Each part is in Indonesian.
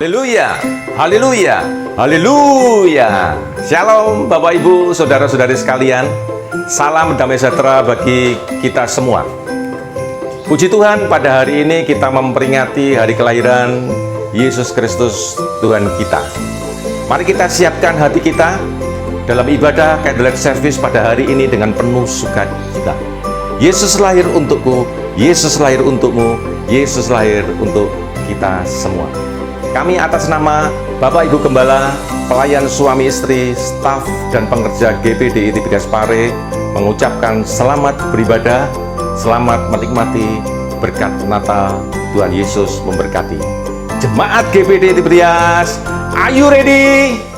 Haleluya, haleluya, haleluya. Shalom Bapak Ibu, saudara-saudari sekalian. Salam damai sejahtera bagi kita semua. Puji Tuhan, pada hari ini kita memperingati hari kelahiran Yesus Kristus Tuhan kita. Mari kita siapkan hati kita dalam ibadah candlelight service pada hari ini dengan penuh sukacita. Yesus lahir untukku, Yesus lahir untukmu, Yesus lahir untuk kita semua. Kami atas nama Bapak Ibu Gembala, pelayan suami istri, staf dan pengerja GPDI Tipikas Pare mengucapkan selamat beribadah, selamat menikmati berkat Natal. Tuhan Yesus memberkati. Jemaat GPDI Tipikas, are you ready?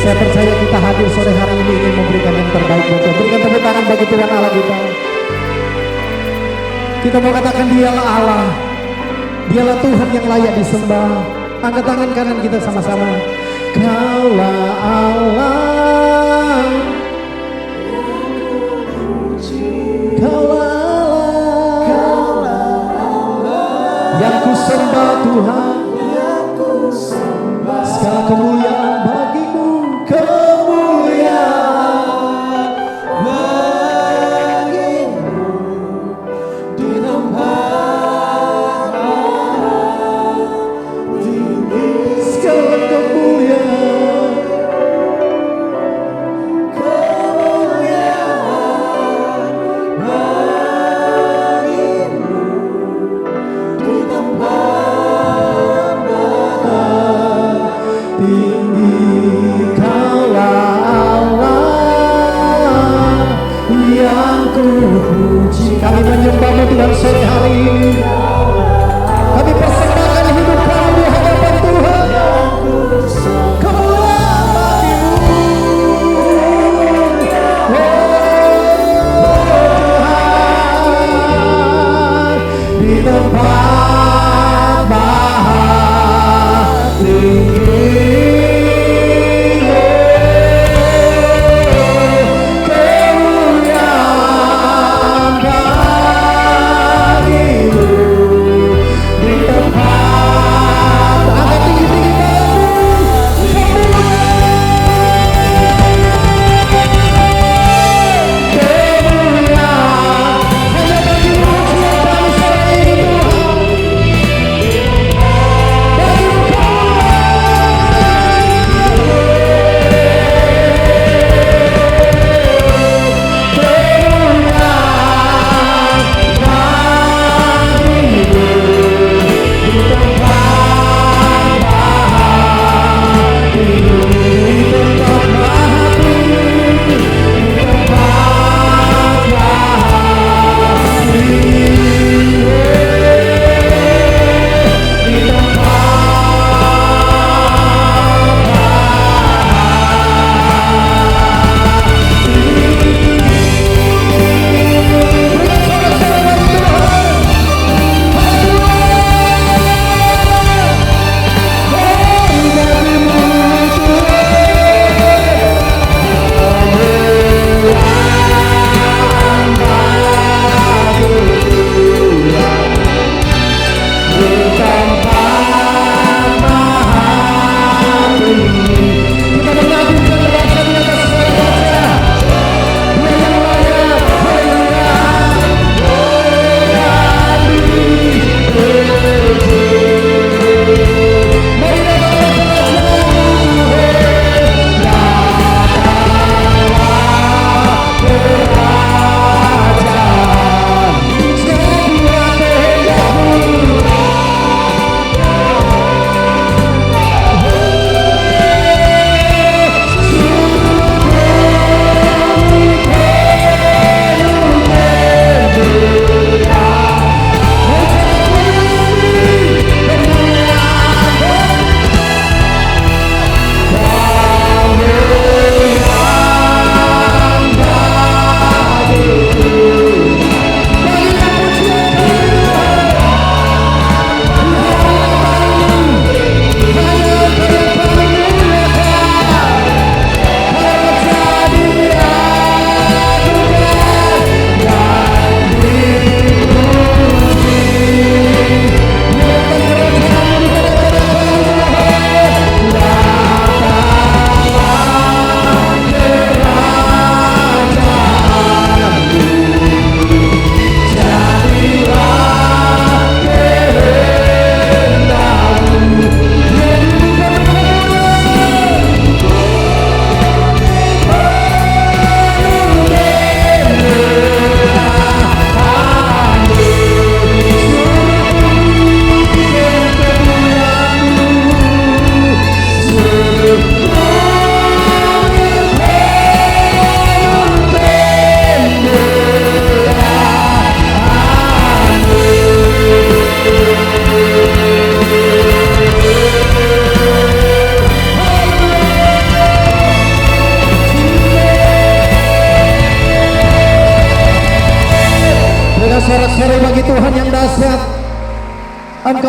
Saya percaya kita hadir sore hari ini ingin memberikan yang terbaik buat Tuhan. Berikan tepuk tangan bagi Tuhan Allah kita. Kita mau katakan dialah Allah, dialah Tuhan yang layak disembah. Angkat tangan kanan kita sama-sama. Kaulah Allah, Kaulah Allah, yang ku sembah Tuhan. Segala kemuliaan bagimu, kemuliaan bagimu di tempat tinggi. Segala kemuliaan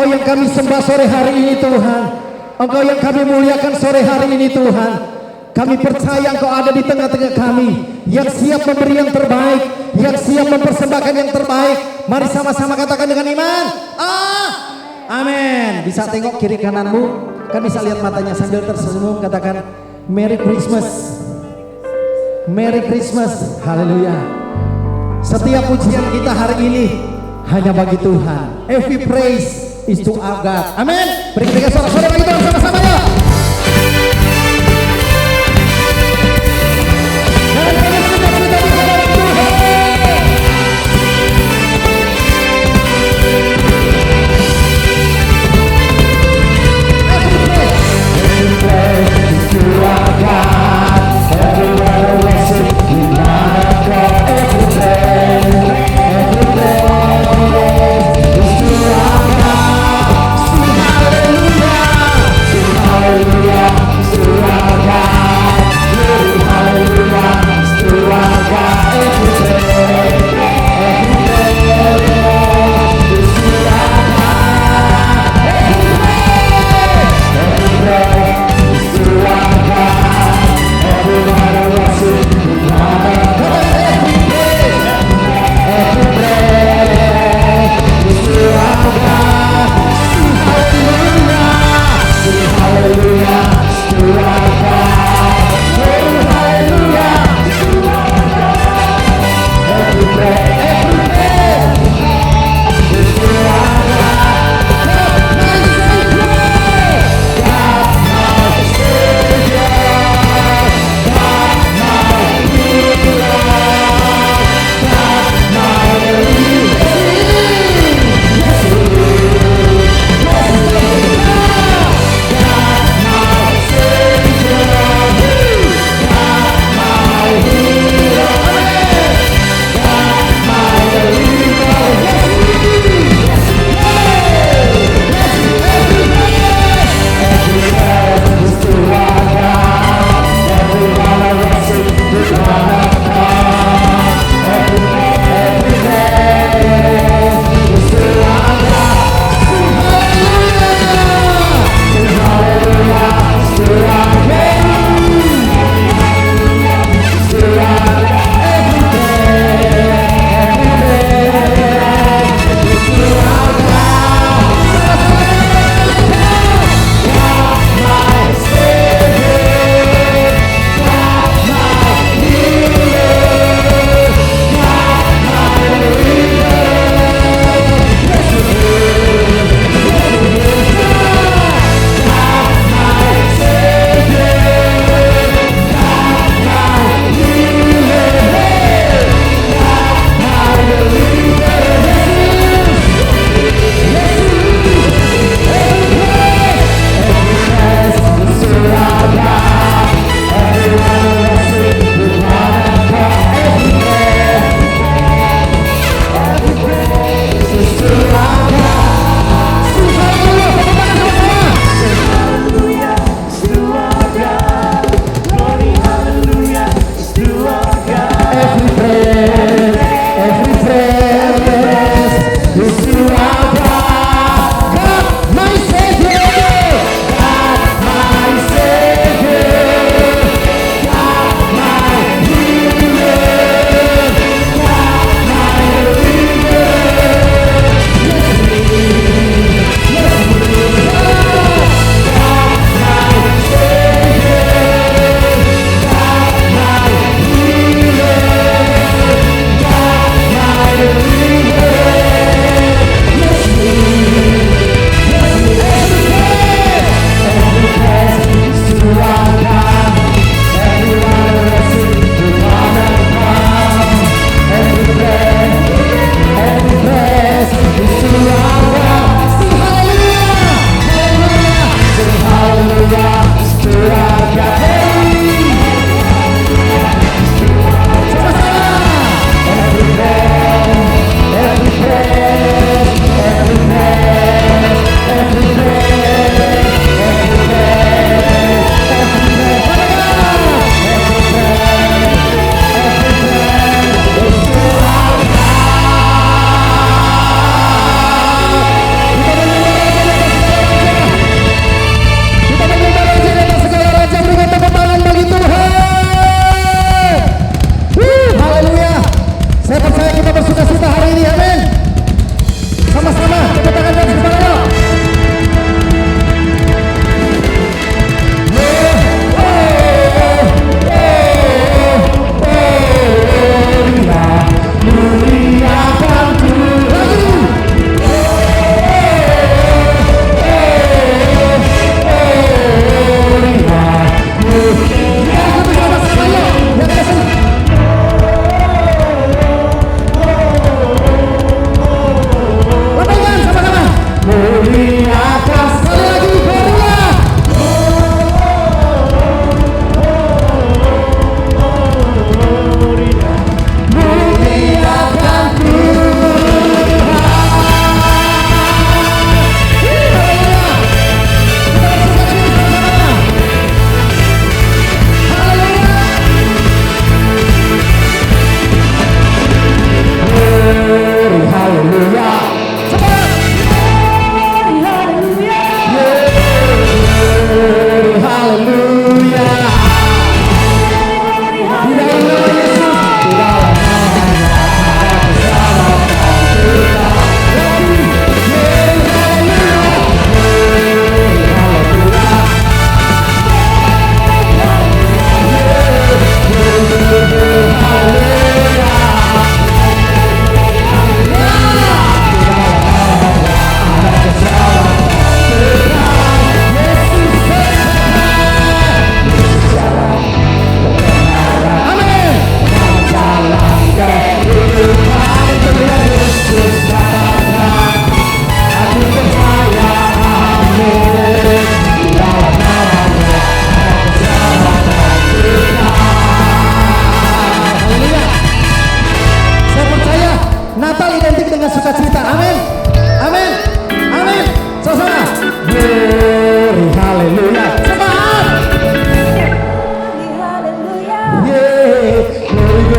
Engkau yang kami sembah sore hari ini Tuhan. Engkau yang kami muliakan sore hari ini Tuhan. Kami percaya Engkau ada di tengah-tengah kami, yang siap memberi yang terbaik, yang siap mempersembahkan yang terbaik. Mari sama-sama katakan dengan iman. Amin. Bisa tengok kiri kananmu, kan bisa lihat matanya sambil tersenyum, katakan Merry Christmas. Merry Christmas. Haleluya. Setiap pujian kita hari ini hanya bagi Tuhan. Every praise is to our God. Amin. Beri kita suara-suara bagi Tuhan sama-sama ya. Hallelujah.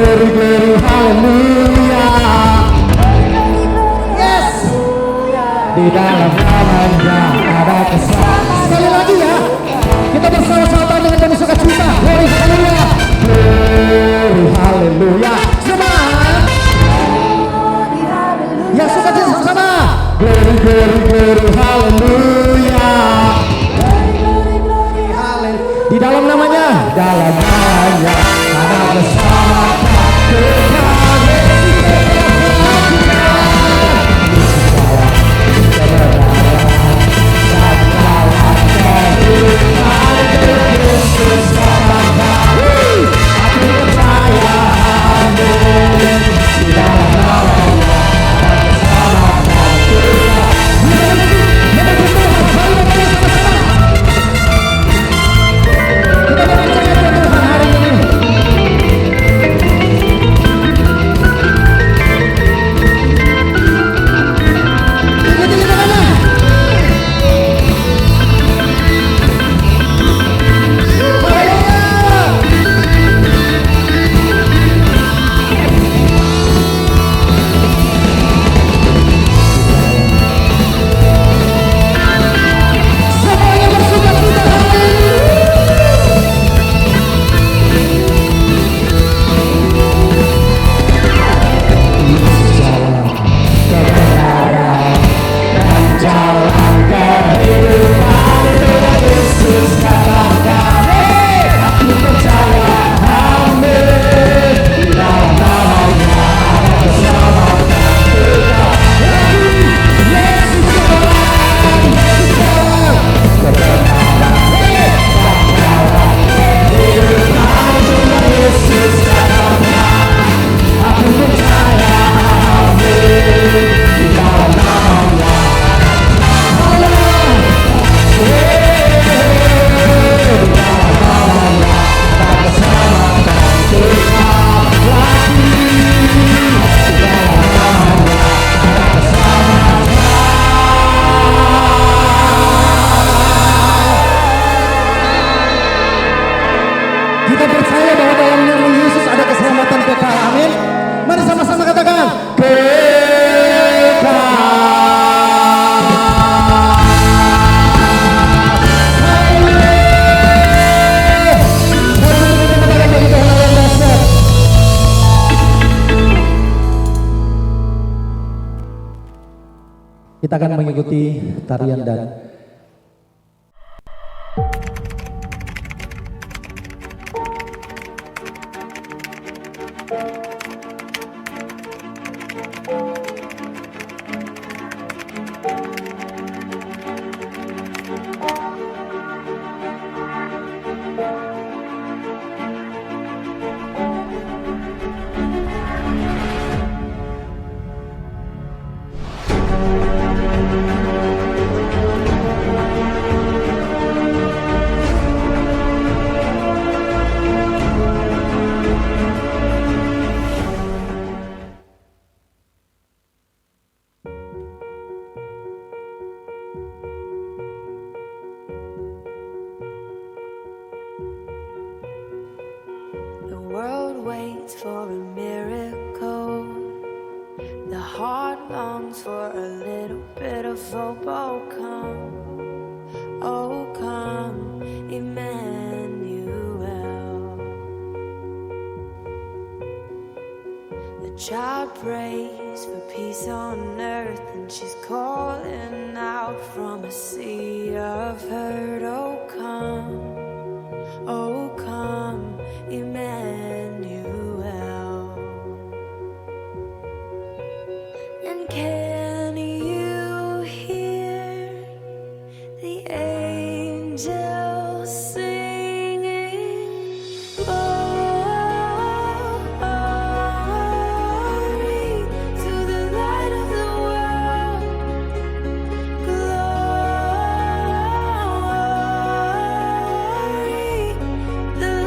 glory, glory, hallelujah. Yes. Di dalam namanya ada keselamatan. Sekali lagi ya, kita bersama-sama dengan penuh sukacita. Glory, hallelujah. Glory, hallelujah. Semangat. Yang suka sama-sama. Glory, glory, glory, hallelujah. Di dalam namanya ada keselamatan. Kita percaya bahwa dalam nama Yesus ada keselamatan kekal. Amin. Mari sama-sama katakan kekal. Kita akan mengikuti tarian dan world waits for a miracle. The heart longs for a little bit of hope. Oh come, Emmanuel. The child prays for peace on earth, and she's calling out from a sea of hurt. Oh come, Emmanuel. And can you hear the angels singing? Glory to the light of the world. Glory, the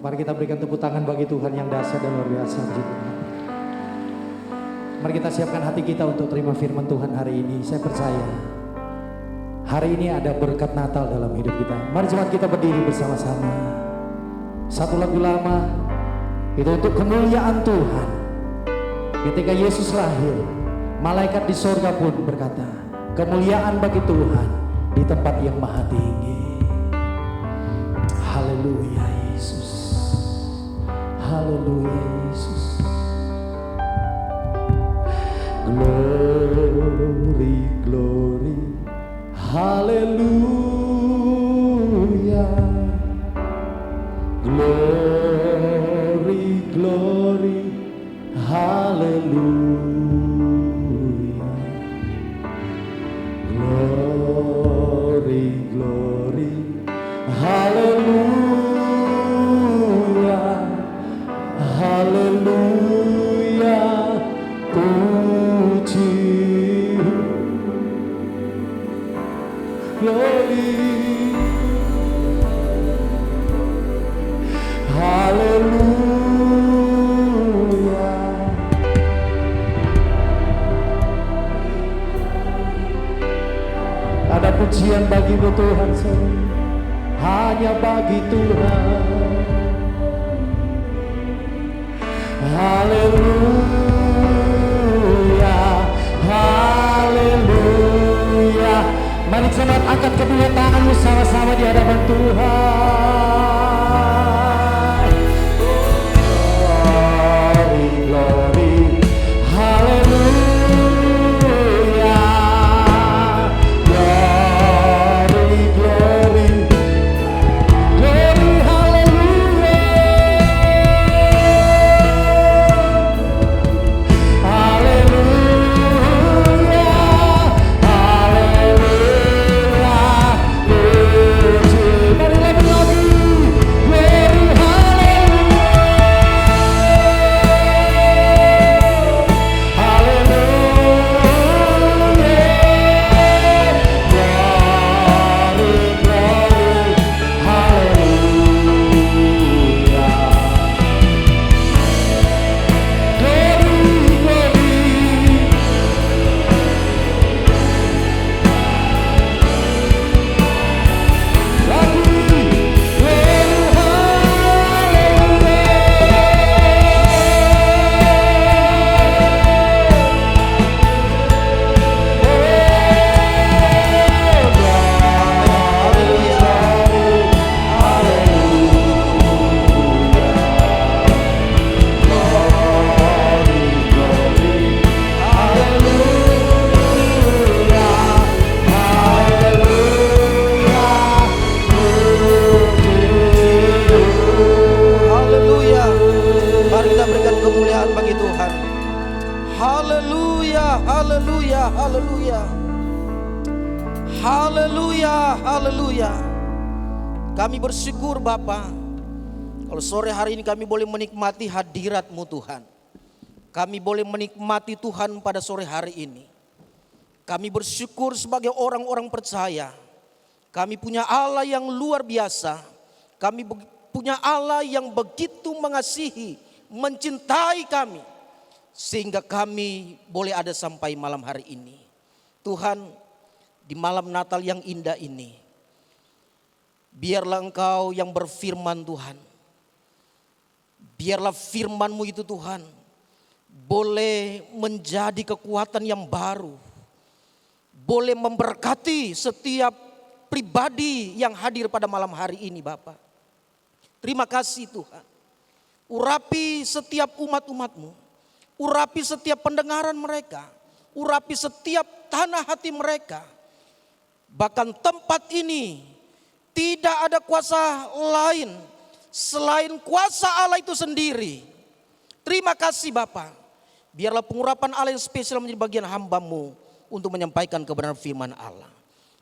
Mari kita berikan tepuk tangan bagi Tuhan yang dahsyat dan luar biasa. Puji Tuhan. Mari kita siapkan hati kita untuk terima firman Tuhan hari ini. Saya percaya hari ini ada berkat Natal dalam hidup kita. Mari cepat kita berdiri bersama-sama. Satu lagu lama itu untuk kemuliaan Tuhan. Ketika Yesus lahir, malaikat di sorga pun berkata, kemuliaan bagi Tuhan di tempat yang maha tinggi. Haleluya Yesus. Haleluya Yesus. Glory, glory. Haleluya. Glory, glory. Haleluya. Glory, glory. Haleluya. Haleluya. Puji. Glory. Haleluya. Ada pujian bagi-Mu Tuhan, hanya bagi Tuhan. Haleluya, haleluya. Mari cepat angkat kedua tanganmu sama-sama di hadapan Tuhan. Glory, glory, haleluya. Glory, glory, glory, haleluya. Haleluya, haleluya. Haleluya, haleluya. Kami bersyukur Bapa, kalau sore hari ini kami boleh menikmati hadirat-Mu Tuhan. Kami boleh menikmati Tuhan pada sore hari ini. Kami bersyukur sebagai orang-orang percaya. Kami punya Allah yang luar biasa. Kami punya Allah yang begitu mengasihi, mencintai kami. Sehingga kami boleh ada sampai malam hari ini. Tuhan, di malam Natal yang indah ini, biarlah Engkau yang berfirman Tuhan. Biarlah firman-Mu itu Tuhan boleh menjadi kekuatan yang baru. Boleh memberkati setiap pribadi yang hadir pada malam hari ini Bapa. Terima kasih Tuhan. Urapi setiap umat-umat-Mu. Urapi setiap pendengaran mereka. Urapi setiap tanah hati mereka. Bahkan tempat ini tidak ada kuasa lain selain kuasa Allah itu sendiri. Terima kasih Bapa. Biarlah pengurapan Allah yang spesial menjadi bagian hamba-Mu untuk menyampaikan kebenaran firman Allah.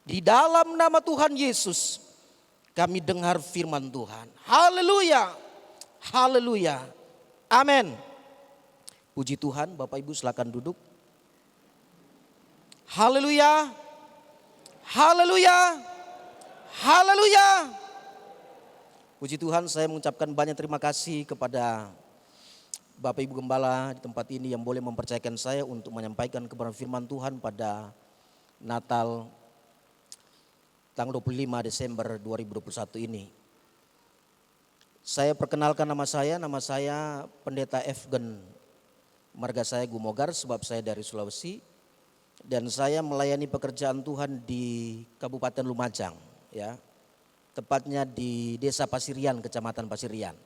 Di dalam nama Tuhan Yesus kami dengar firman Tuhan. Haleluya. Haleluya. Amin. Puji Tuhan, Bapak Ibu silakan duduk. Haleluya. Haleluya. Haleluya. Puji Tuhan, saya mengucapkan banyak terima kasih kepada Bapak Ibu Gembala di tempat ini yang boleh mempercayakan saya untuk menyampaikan kebenaran firman Tuhan pada Natal tanggal 25 Desember 2021 ini. Saya perkenalkan nama saya Pendeta Efgen, marga saya Gumogar sebab saya dari Sulawesi dan saya melayani pekerjaan Tuhan di Kabupaten Lumajang, ya. Tepatnya di Desa Pasirian, Kecamatan Pasirian.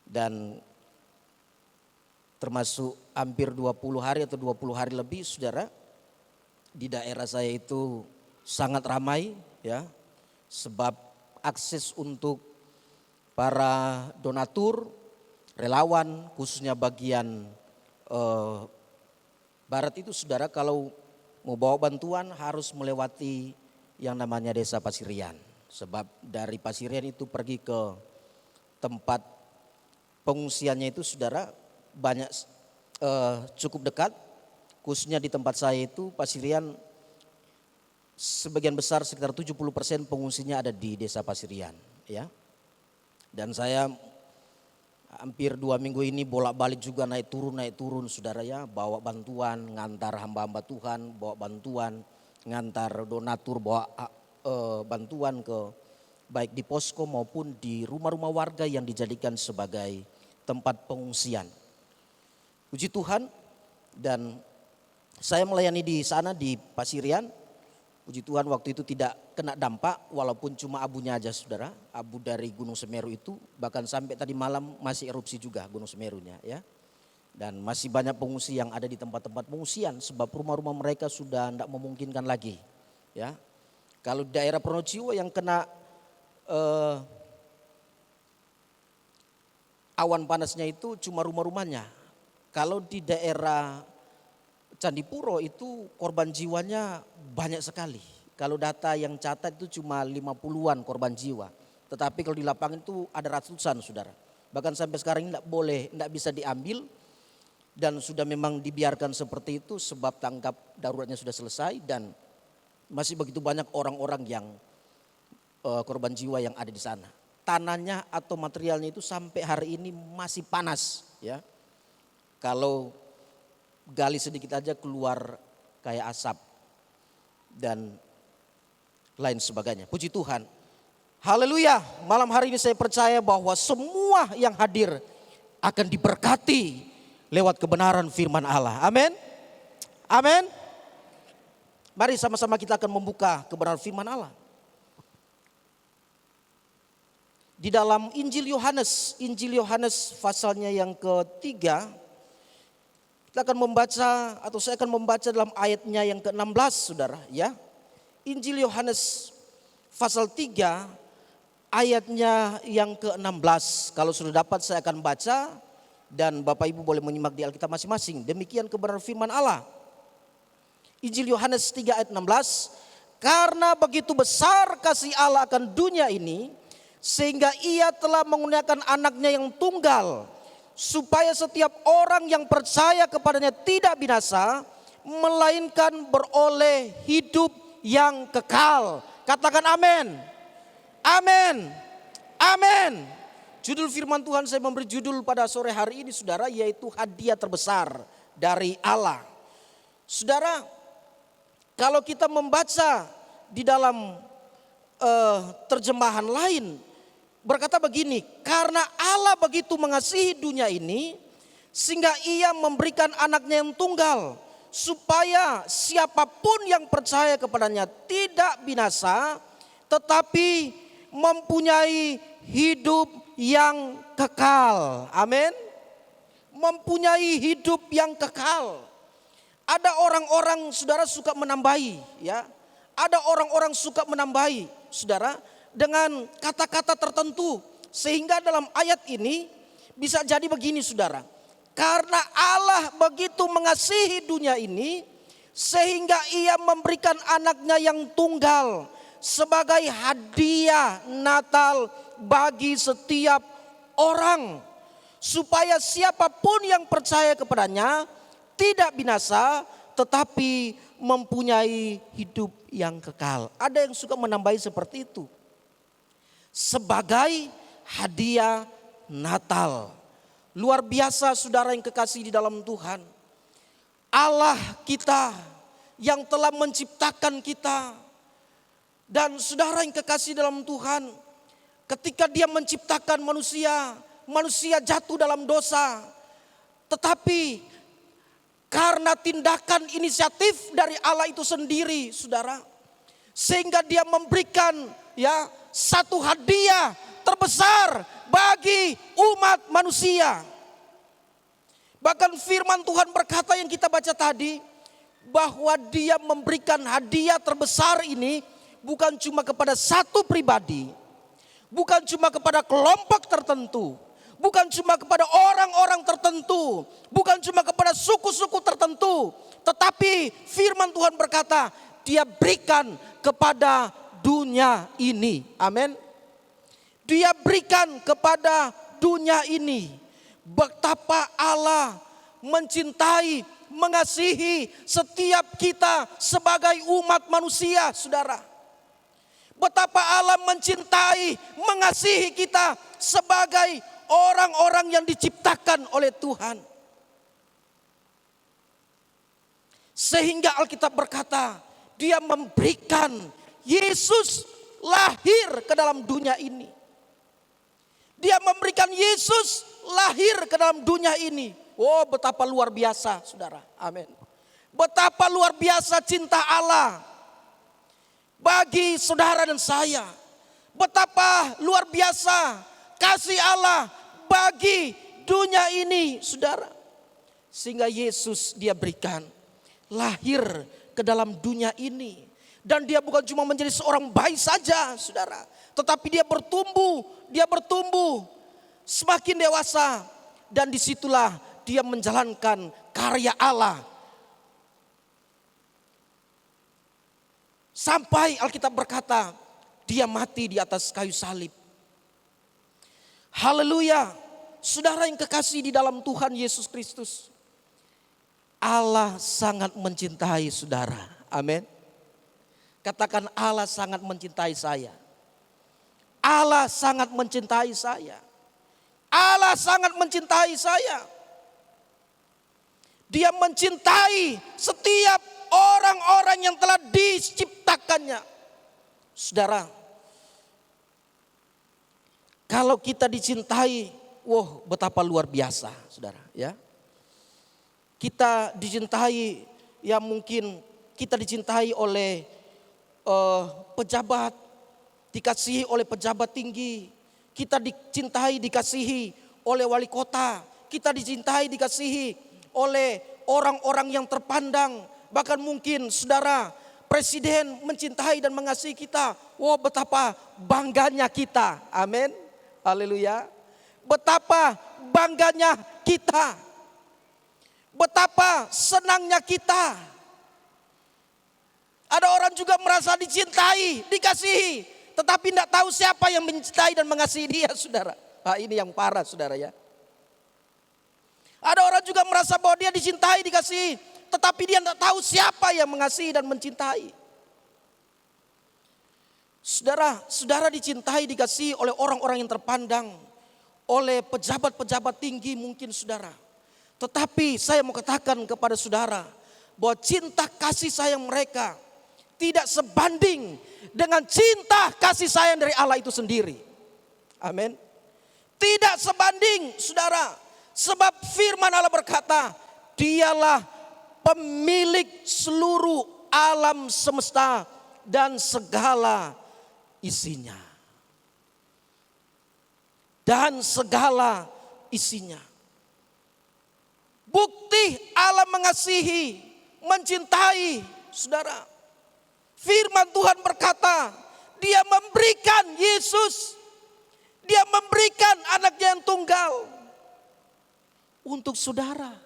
Dan termasuk hampir 20 hari atau 20 hari lebih saudara, di daerah saya itu sangat ramai, ya, sebab akses untuk para donatur, relawan khususnya bagian barat itu saudara, kalau mau bawa bantuan harus melewati yang namanya Desa Pasirian. Sebab dari Pasirian itu pergi ke tempat pengungsiannya itu saudara banyak cukup dekat. Khususnya di tempat saya itu Pasirian sebagian besar sekitar 70% pengungsinya ada di Desa Pasirian, ya. Dan saya hampir 2 minggu ini bolak-balik juga naik turun saudara, ya, bawa bantuan, ngantar hamba-hamba Tuhan, bawa bantuan, ngantar donatur, bawa bantuan ke baik di posko maupun di rumah-rumah warga yang dijadikan sebagai tempat pengungsian. Puji Tuhan, dan saya melayani di sana di Pasirian. Puji Tuhan waktu itu tidak kena dampak walaupun cuma abunya aja saudara, abu dari Gunung Semeru itu, bahkan sampai tadi malam masih erupsi juga Gunung Semerunya, ya. Dan masih banyak pengungsi yang ada di tempat-tempat pengungsian sebab rumah-rumah mereka sudah tidak memungkinkan lagi, ya. Kalau di daerah Pronojiwo yang kena awan panasnya itu cuma rumah-rumahnya. Kalau di daerah Candipuro itu korban jiwanya banyak sekali. Kalau data yang catat itu cuma 50-an korban jiwa. Tetapi kalau di lapangan itu ada ratusan saudara. Bahkan sampai sekarang ini tidak bisa diambil. Dan sudah memang dibiarkan seperti itu sebab tanggap daruratnya sudah selesai. Dan masih begitu banyak orang-orang yang korban jiwa yang ada di sana. Tanahnya atau materialnya itu sampai hari ini masih panas, ya. Kalau gali sedikit aja keluar kayak asap dan lain sebagainya. Puji Tuhan. Haleluya. Malam hari ini saya percaya bahwa semua yang hadir akan diberkati lewat kebenaran firman Allah. Amin. Amin. Mari sama-sama kita akan membuka kebenaran firman Allah. Di dalam Injil Yohanes pasalnya yang ketiga, kita akan membaca atau saya akan membaca dalam ayatnya yang ke-16 saudara, ya. Injil Yohanes pasal 3 ayatnya yang ke-16. Kalau sudah dapat saya akan baca dan Bapak Ibu boleh menyimak di Alkitab masing-masing. Demikian kebenaran firman Allah. Injil Yohanes 3 ayat 16. Karena begitu besar kasih Allah akan dunia ini, sehingga ia telah mengurniakan anaknya yang tunggal, supaya setiap orang yang percaya kepadanya tidak binasa, melainkan beroleh hidup yang kekal. Katakan amin. Amin. Amin. Judul firman Tuhan saya memberi judul pada sore hari ini saudara, yaitu hadiah terbesar dari Allah. Saudara, kalau kita membaca di dalam terjemahan lain berkata begini, karena Allah begitu mengasihi dunia ini sehingga ia memberikan anaknya yang tunggal, supaya siapapun yang percaya kepadanya tidak binasa tetapi mempunyai hidup yang kekal. Amin. Mempunyai hidup yang kekal. Ada orang-orang saudara suka menambahi, ya. Ada orang-orang suka menambahi saudara dengan kata-kata tertentu, sehingga dalam ayat ini bisa jadi begini saudara. Karena Allah begitu mengasihi dunia ini sehingga ia memberikan anaknya yang tunggal sebagai hadiah Natal bagi setiap orang, supaya siapapun yang percaya kepadanya tidak binasa tetapi mempunyai hidup yang kekal. Ada yang suka menambahi seperti itu. sebagai hadiah Natal. Luar biasa saudara yang kekasih di dalam Tuhan. Allah kita yang telah menciptakan kita. Dan saudara yang kekasih dalam Tuhan, ketika Dia menciptakan manusia, manusia jatuh dalam dosa. Tetapi karena tindakan inisiatif dari Allah itu sendiri, saudara, sehingga Dia memberikan satu hadiah terbesar bagi umat manusia. Bahkan firman Tuhan berkata yang kita baca tadi, bahwa Dia memberikan hadiah terbesar ini bukan cuma kepada satu pribadi, bukan cuma kepada kelompok tertentu, bukan cuma kepada orang-orang tertentu, bukan cuma kepada suku-suku tertentu, tetapi firman Tuhan berkata Dia berikan kepada dunia ini. Amin. Dia berikan kepada dunia ini. Betapa Allah mencintai, mengasihi setiap kita sebagai umat manusia, saudara. Betapa Allah mencintai, mengasihi kita sebagai orang-orang yang diciptakan oleh Tuhan. Sehingga Alkitab berkata, Dia memberikan Yesus lahir ke dalam dunia ini. Dia memberikan Yesus lahir ke dalam dunia ini. Oh, betapa luar biasa, saudara. Amin. Betapa luar biasa cinta Allah bagi saudara dan saya. Betapa luar biasa kasih Allah bagi dunia ini, saudara. Sehingga Yesus Dia berikan lahir ke dalam dunia ini. Dan Dia bukan cuma menjadi seorang bayi saja, saudara. Tetapi Dia bertumbuh semakin dewasa. Dan disitulah Dia menjalankan karya Allah. Sampai Alkitab berkata, Dia mati di atas kayu salib. Haleluya. Saudara yang kekasih di dalam Tuhan Yesus Kristus, Allah sangat mencintai saudara. Amin. Katakan, Allah sangat mencintai saya. Allah sangat mencintai saya. Allah sangat mencintai saya. Dia mencintai setiap orang-orang yang telah diciptakannya. Saudara, kalau kita dicintai, wah, betapa luar biasa, saudara, ya. Kita dicintai, ya mungkin kita dicintai oleh pejabat, dikasihi oleh pejabat tinggi. Kita dicintai, dikasihi oleh wali kota. Kita dicintai, dikasihi oleh orang-orang yang terpandang. Bahkan mungkin saudara, presiden mencintai dan mengasihi kita. Wah, betapa bangganya kita. Amin. Haleluya. Betapa bangganya kita. Betapa senangnya kita. Ada orang juga merasa dicintai, dikasihi, tetapi tidak tahu siapa yang mencintai dan mengasihi dia, saudara. Ini yang parah, saudara, ya. Ada orang juga merasa bahwa dia dicintai, dikasihi, tetapi dia tidak tahu siapa yang mengasihi dan mencintai. Saudara dicintai, dikasihi oleh orang-orang yang terpandang, oleh pejabat-pejabat tinggi mungkin, saudara. Tetapi saya mau katakan kepada saudara bahwa cinta kasih sayang mereka tidak sebanding dengan cinta kasih sayang dari Allah itu sendiri. Amin. Tidak sebanding, saudara. Sebab firman Allah berkata, Dialah pemilik seluruh alam semesta dan segala isinya. Dan segala isinya. Bukti Allah mengasihi, mencintai, saudara. Firman Tuhan berkata, Dia memberikan Yesus, Dia memberikan anaknya yang tunggal untuk saudara.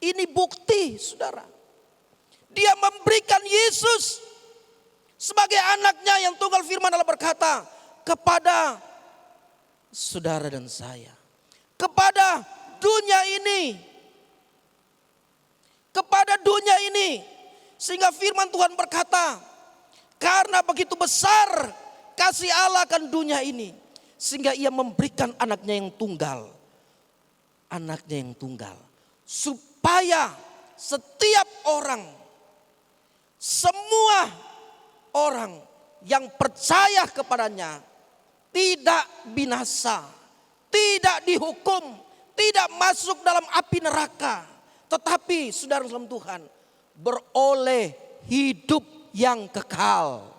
Ini bukti, saudara. Dia memberikan Yesus sebagai anaknya yang tunggal. Firman Allah berkata kepada saudara dan saya, kepada dunia ini, kepada dunia ini. Sehingga firman Tuhan berkata, karena begitu besar kasih Allah akan dunia ini, sehingga ia memberikan anaknya yang tunggal. Anaknya yang tunggal. Supaya setiap orang, semua orang yang percaya kepadanya tidak binasa, tidak dihukum, tidak masuk dalam api neraka. Tetapi saudara dalam Tuhan, beroleh hidup yang kekal.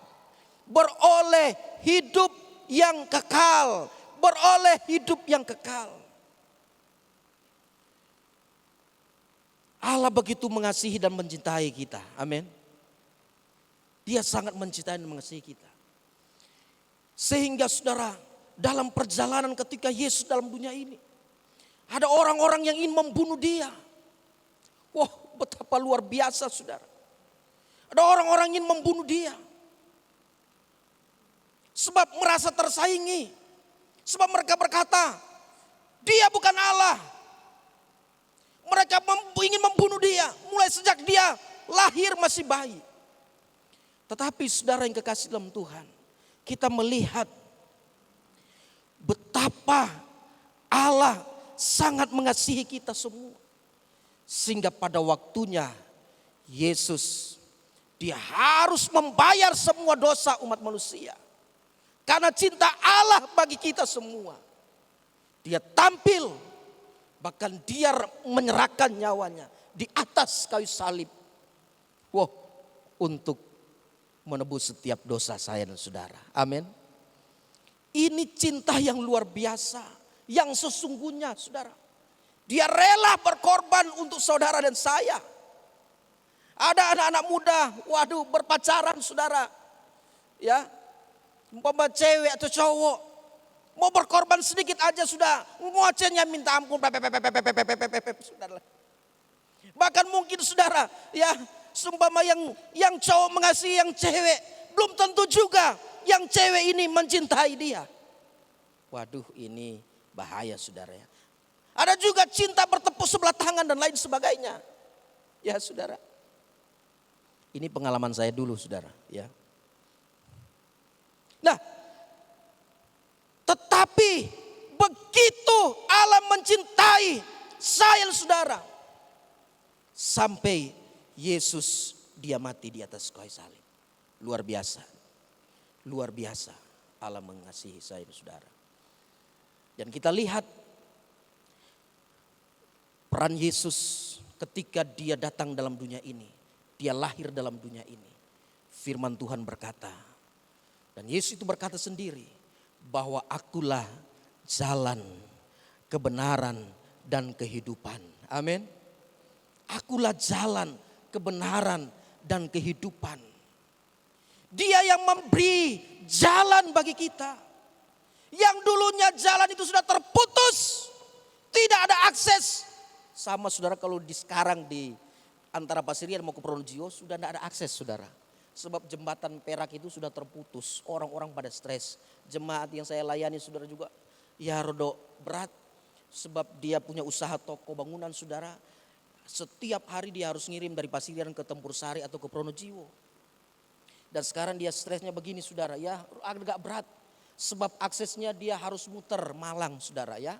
Beroleh hidup yang kekal. Beroleh hidup yang kekal. Allah begitu mengasihi dan mencintai kita. Amin. Dia sangat mencintai dan mengasihi kita. Sehingga saudara, dalam perjalanan ketika Yesus dalam dunia ini, ada orang-orang yang ingin membunuh dia. Wah, betapa luar biasa saudara. Ada orang-orang yang ingin membunuh dia. Sebab merasa tersaingi. Sebab mereka berkata, dia bukan Allah. Mereka ingin membunuh dia mulai sejak dia lahir masih bayi. Tetapi saudara yang kekasih dalam Tuhan, kita melihat betapa Allah sangat mengasihi kita semua. Sehingga pada waktunya Yesus, dia harus membayar semua dosa umat manusia. Karena cinta Allah bagi kita semua. Dia tampil, bahkan dia menyerahkan nyawanya di atas kayu salib. Wah, untuk menebus setiap dosa saya dan saudara. Amin. Ini cinta yang luar biasa, yang sesungguhnya saudara. Dia rela berkorban untuk saudara dan saya. Ada anak-anak muda, waduh, berpacaran saudara. Ya, umpama cewek atau cowok mau berkorban sedikit aja sudah ngocehnya minta ampun, saudara. Bahkan mungkin saudara, ya, seumpama yang cowok mengasihi yang cewek, belum tentu juga yang cewek ini mencintai dia. Waduh, ini bahaya saudara ya. Ada juga cinta bertepuk sebelah tangan dan lain sebagainya. Ya saudara. Ini pengalaman saya dulu saudara ya. Nah, tetapi begitu Allah mencintai saya dan saudara, sampai Yesus dia mati di atas kayu salib. Luar biasa. Luar biasa Allah mengasihi saya dan saudara. Dan kita lihat peran Yesus ketika dia datang dalam dunia ini. Dia lahir dalam dunia ini. Firman Tuhan berkata, dan Yesus itu berkata sendiri, bahwa akulah jalan, kebenaran, dan kehidupan. Amin. Akulah jalan, kebenaran, dan kehidupan. Dia yang memberi jalan bagi kita. Yang dulunya jalan itu sudah terputus. Tidak ada akses. Sama saudara kalau sekarang di antara Pasirian mau ke Pronojiwo sudah tidak ada akses saudara. Sebab jembatan perak itu sudah terputus. Orang-orang pada stres. Jemaat yang saya layani saudara juga ya rodok berat. Sebab dia punya usaha toko bangunan saudara. Setiap hari dia harus ngirim dari Pasirian ke Tempur Sari atau ke Pronojiwo. Dan sekarang dia stresnya begini saudara ya, agak berat. Sebab aksesnya dia harus muter Malang saudara ya.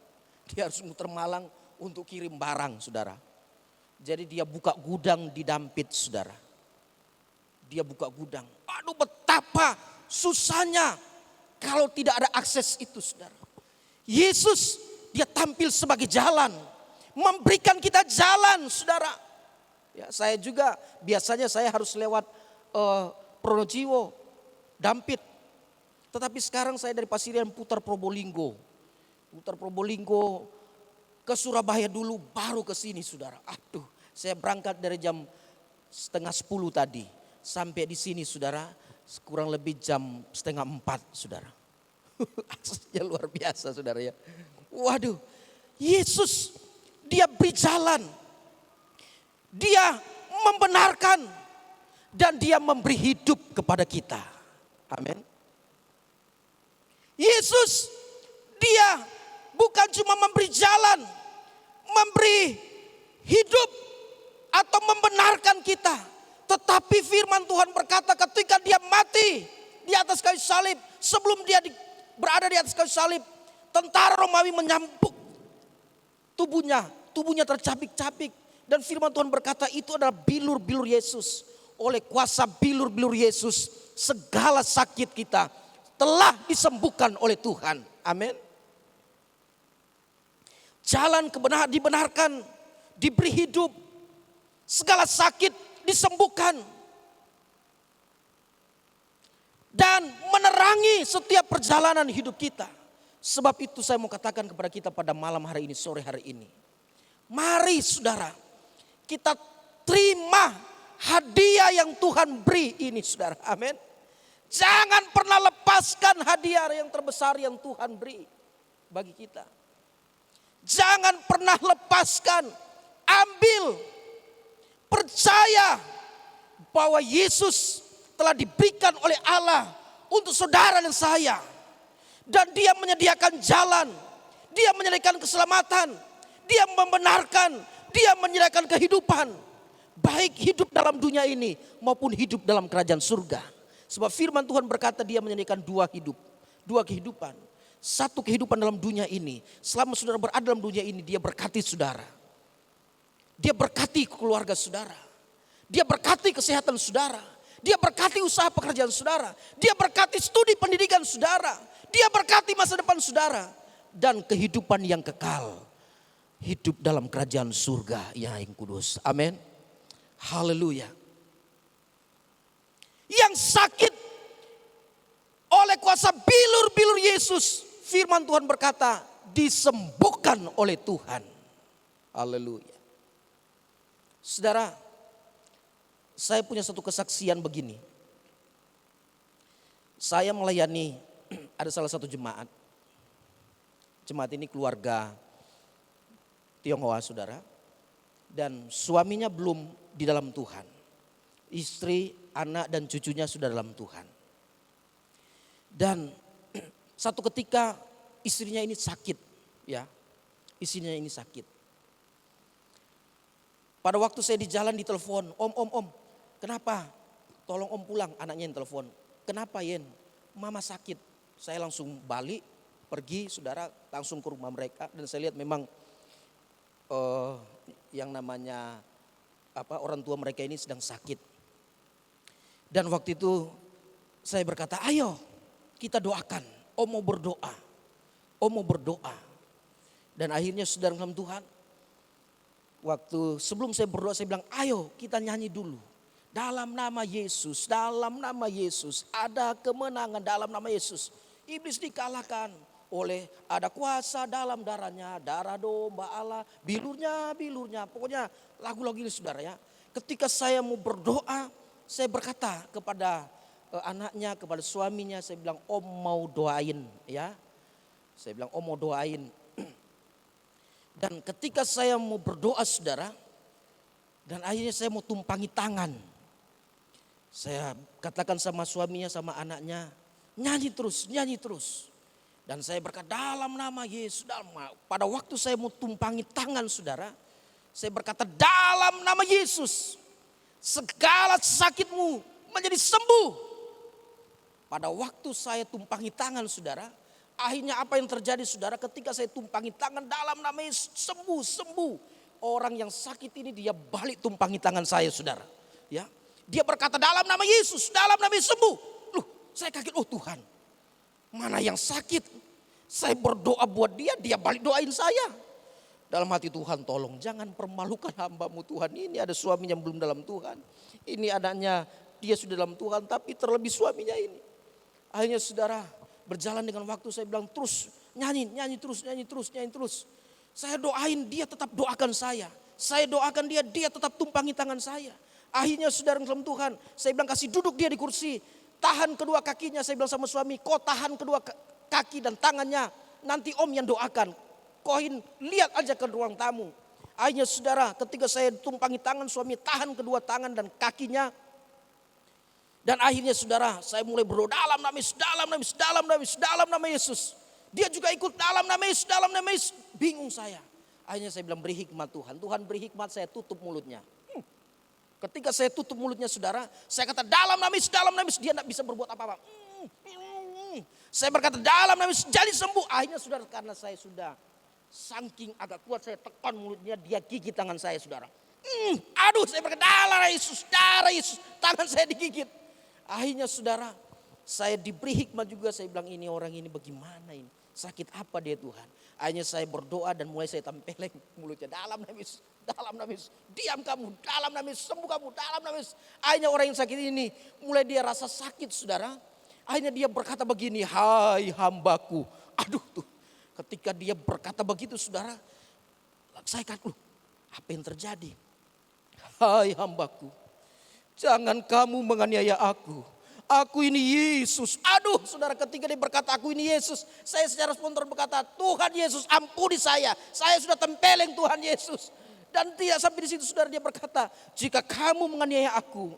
Dia harus muter Malang untuk kirim barang saudara. Jadi dia buka gudang di Dampit saudara. Dia buka gudang. Aduh betapa susahnya kalau tidak ada akses itu saudara. Yesus dia tampil sebagai jalan. Memberikan kita jalan saudara. Ya, saya juga biasanya saya harus lewat Pronojiwo, Dampit. Tetapi sekarang saya dari Pasirian putar Probolinggo. Putar Probolinggo ke Surabaya dulu baru ke sini saudara. Aduh, saya berangkat dari jam 9:30 tadi. Sampai di sini saudara kurang lebih jam 3:30 saudara. Aksesnya luar biasa saudara ya. Waduh, Yesus dia beri jalan. Dia membenarkan dan dia memberi hidup kepada kita. Amin. Yesus dia bukan cuma memberi jalan, memberi hidup atau membenarkan kita. Tetapi firman Tuhan berkata ketika dia mati di di atas kayu salib, sebelum dia berada di atas kayu salib, tentara Romawi menyampuk tubuhnya tercapik-capik. Dan firman Tuhan berkata itu adalah bilur-bilur Yesus. Oleh kuasa bilur-bilur Yesus, segala sakit kita telah disembuhkan oleh Tuhan. Amin. Jalan kebenaran dibenarkan, diberi hidup, segala sakit disembuhkan. Dan menerangi setiap perjalanan hidup kita. Sebab itu saya mau katakan kepada kita pada malam hari ini, sore hari ini. Mari saudara, kita terima hadiah yang Tuhan beri ini saudara. Amin. Jangan pernah lepaskan hadiah yang terbesar yang Tuhan beri bagi kita. Jangan pernah lepaskan, ambil, percaya bahwa Yesus telah diberikan oleh Allah untuk saudara dan saya. Dan dia menyediakan jalan, dia menyediakan keselamatan, dia membenarkan, dia menyediakan kehidupan. Baik hidup dalam dunia ini maupun hidup dalam kerajaan surga. Sebab firman Tuhan berkata dia menyediakan dua kehidupan. Satu kehidupan dalam dunia ini, selama saudara berada dalam dunia ini, dia berkati saudara. Dia berkati keluarga saudara. Dia berkati kesehatan saudara. Dia berkati usaha pekerjaan saudara. Dia berkati studi pendidikan saudara. Dia berkati masa depan saudara. Dan kehidupan yang kekal. Hidup dalam kerajaan surga yang kudus. Amin. Haleluya. Yang sakit oleh kuasa bilur-bilur Yesus, firman Tuhan berkata disembuhkan oleh Tuhan. Haleluya. Saudara, saya punya satu kesaksian begini. Saya melayani ada salah satu jemaat. Jemaat ini keluarga Tionghoa saudara. Dan suaminya belum di dalam Tuhan. Istri, anak dan cucunya sudah dalam Tuhan. Dan satu ketika istrinya ini sakit, ya. Istrinya ini sakit. Pada waktu saya di jalan ditelepon, Om, kenapa? Tolong Om pulang, anaknya yang telepon. Kenapa Yen? Mama sakit. Saya langsung balik, pergi saudara, langsung ke rumah mereka. Dan saya lihat memang yang namanya orang tua mereka ini sedang sakit. Dan waktu itu saya berkata, ayo kita doakan. Om mau berdoa. Om mau berdoa. Dan akhirnya saudara dalam Tuhan. Waktu sebelum saya berdoa saya bilang, ayo kita nyanyi dulu. Dalam nama Yesus, dalam nama Yesus. Ada kemenangan dalam nama Yesus. Iblis dikalahkan oleh ada kuasa dalam darahnya. Darah domba Allah, bilurnya. Pokoknya lagu-lagu ini saudara ya. Ketika saya mau berdoa, saya berkata kepada anaknya, kepada suaminya, saya bilang Om mau doain ya. Saya bilang Om mau doain. Dan ketika saya mau berdoa saudara, dan akhirnya saya mau tumpangi tangan. Saya katakan sama suaminya, sama anaknya, nyanyi terus. Dan saya berkata dalam nama Yesus. Pada waktu saya mau tumpangi tangan saudara, saya berkata dalam nama Yesus, segala sakitmu menjadi sembuh. Pada waktu saya tumpangi tangan saudara, akhirnya apa yang terjadi saudara, ketika saya tumpangi tangan dalam nama Yesus, sembuh. Orang yang sakit ini dia balik tumpangi tangan saya saudara. Ya, dia berkata dalam nama Yesus sembuh. Loh, saya kaget, oh Tuhan, mana yang sakit? Saya berdoa buat dia balik doain saya. Dalam hati Tuhan, tolong jangan permalukan hamba-Mu Tuhan. Ini ada suaminya yang belum dalam Tuhan. Ini anaknya dia sudah dalam Tuhan, tapi terlebih suaminya ini. Akhirnya saudara, berjalan dengan waktu saya bilang terus nyanyi terus. Saya doain dia tetap doakan saya. Saya doakan dia tetap tumpangi tangan saya. Akhirnya saudara dalam Tuhan, saya bilang kasih duduk dia di kursi. Tahan kedua kakinya, saya bilang sama suami, kau tahan kedua kaki dan tangannya. Nanti Om yang doakan. Koin lihat aja ke ruang tamu. Akhirnya saudara, ketika saya tumpangi tangan suami, tahan kedua tangan dan kakinya. Dan akhirnya saudara, saya mulai berdoa dalam nama Yesus. Dia juga ikut dalam nama Yesus. Bingung saya. Akhirnya saya bilang beri hikmat Tuhan. Tuhan beri hikmat, saya tutup mulutnya. Ketika saya tutup mulutnya saudara, saya kata dalam nama Yesus. Dia tidak bisa berbuat apa-apa. Saya berkata dalam nama Yesus jadi sembuh. Akhirnya saudara, karena saya sudah saking agak kuat, saya tekan mulutnya, dia gigit tangan saya saudara. Aduh, saya berkata darah Yesus, tangan saya digigit. Akhirnya saudara, saya diberi hikmat juga, saya bilang ini orang ini bagaimana ini, sakit apa dia Tuhan. Akhirnya saya berdoa dan mulai saya tempeleng mulutnya dalam nama Yesus, dalam nama Yesus. Diam kamu, dalam nama Yesus, sembuh kamu, dalam nama Yesus. Akhirnya orang yang sakit ini mulai dia rasa sakit saudara. Akhirnya dia berkata begini, hai hambaku. Aduh tuh, ketika dia berkata begitu saudara, saya kata, apa yang terjadi? Hai hambaku, jangan kamu menganiaya aku. Aku ini Yesus. Aduh saudara, ketika dia berkata aku ini Yesus, saya secara spontan berkata, Tuhan Yesus ampuni saya sudah tempeleng Tuhan Yesus. Dan tidak sampai di situ saudara, dia berkata, jika kamu menganiaya aku,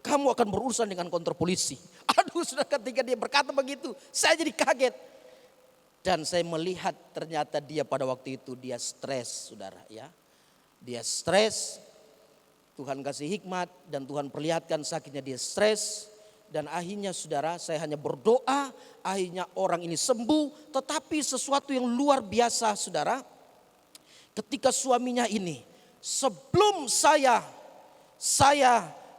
kamu akan berurusan dengan kantor polisi. Aduh saudara, ketika dia berkata begitu, saya jadi kaget. Dan saya melihat ternyata dia pada waktu itu dia stres saudara ya. Dia stres, Tuhan kasih hikmat dan Tuhan perlihatkan sakitnya dia stres. Dan akhirnya saudara, saya hanya berdoa, akhirnya orang ini sembuh. Tetapi sesuatu yang luar biasa saudara, ketika suaminya ini, sebelum saya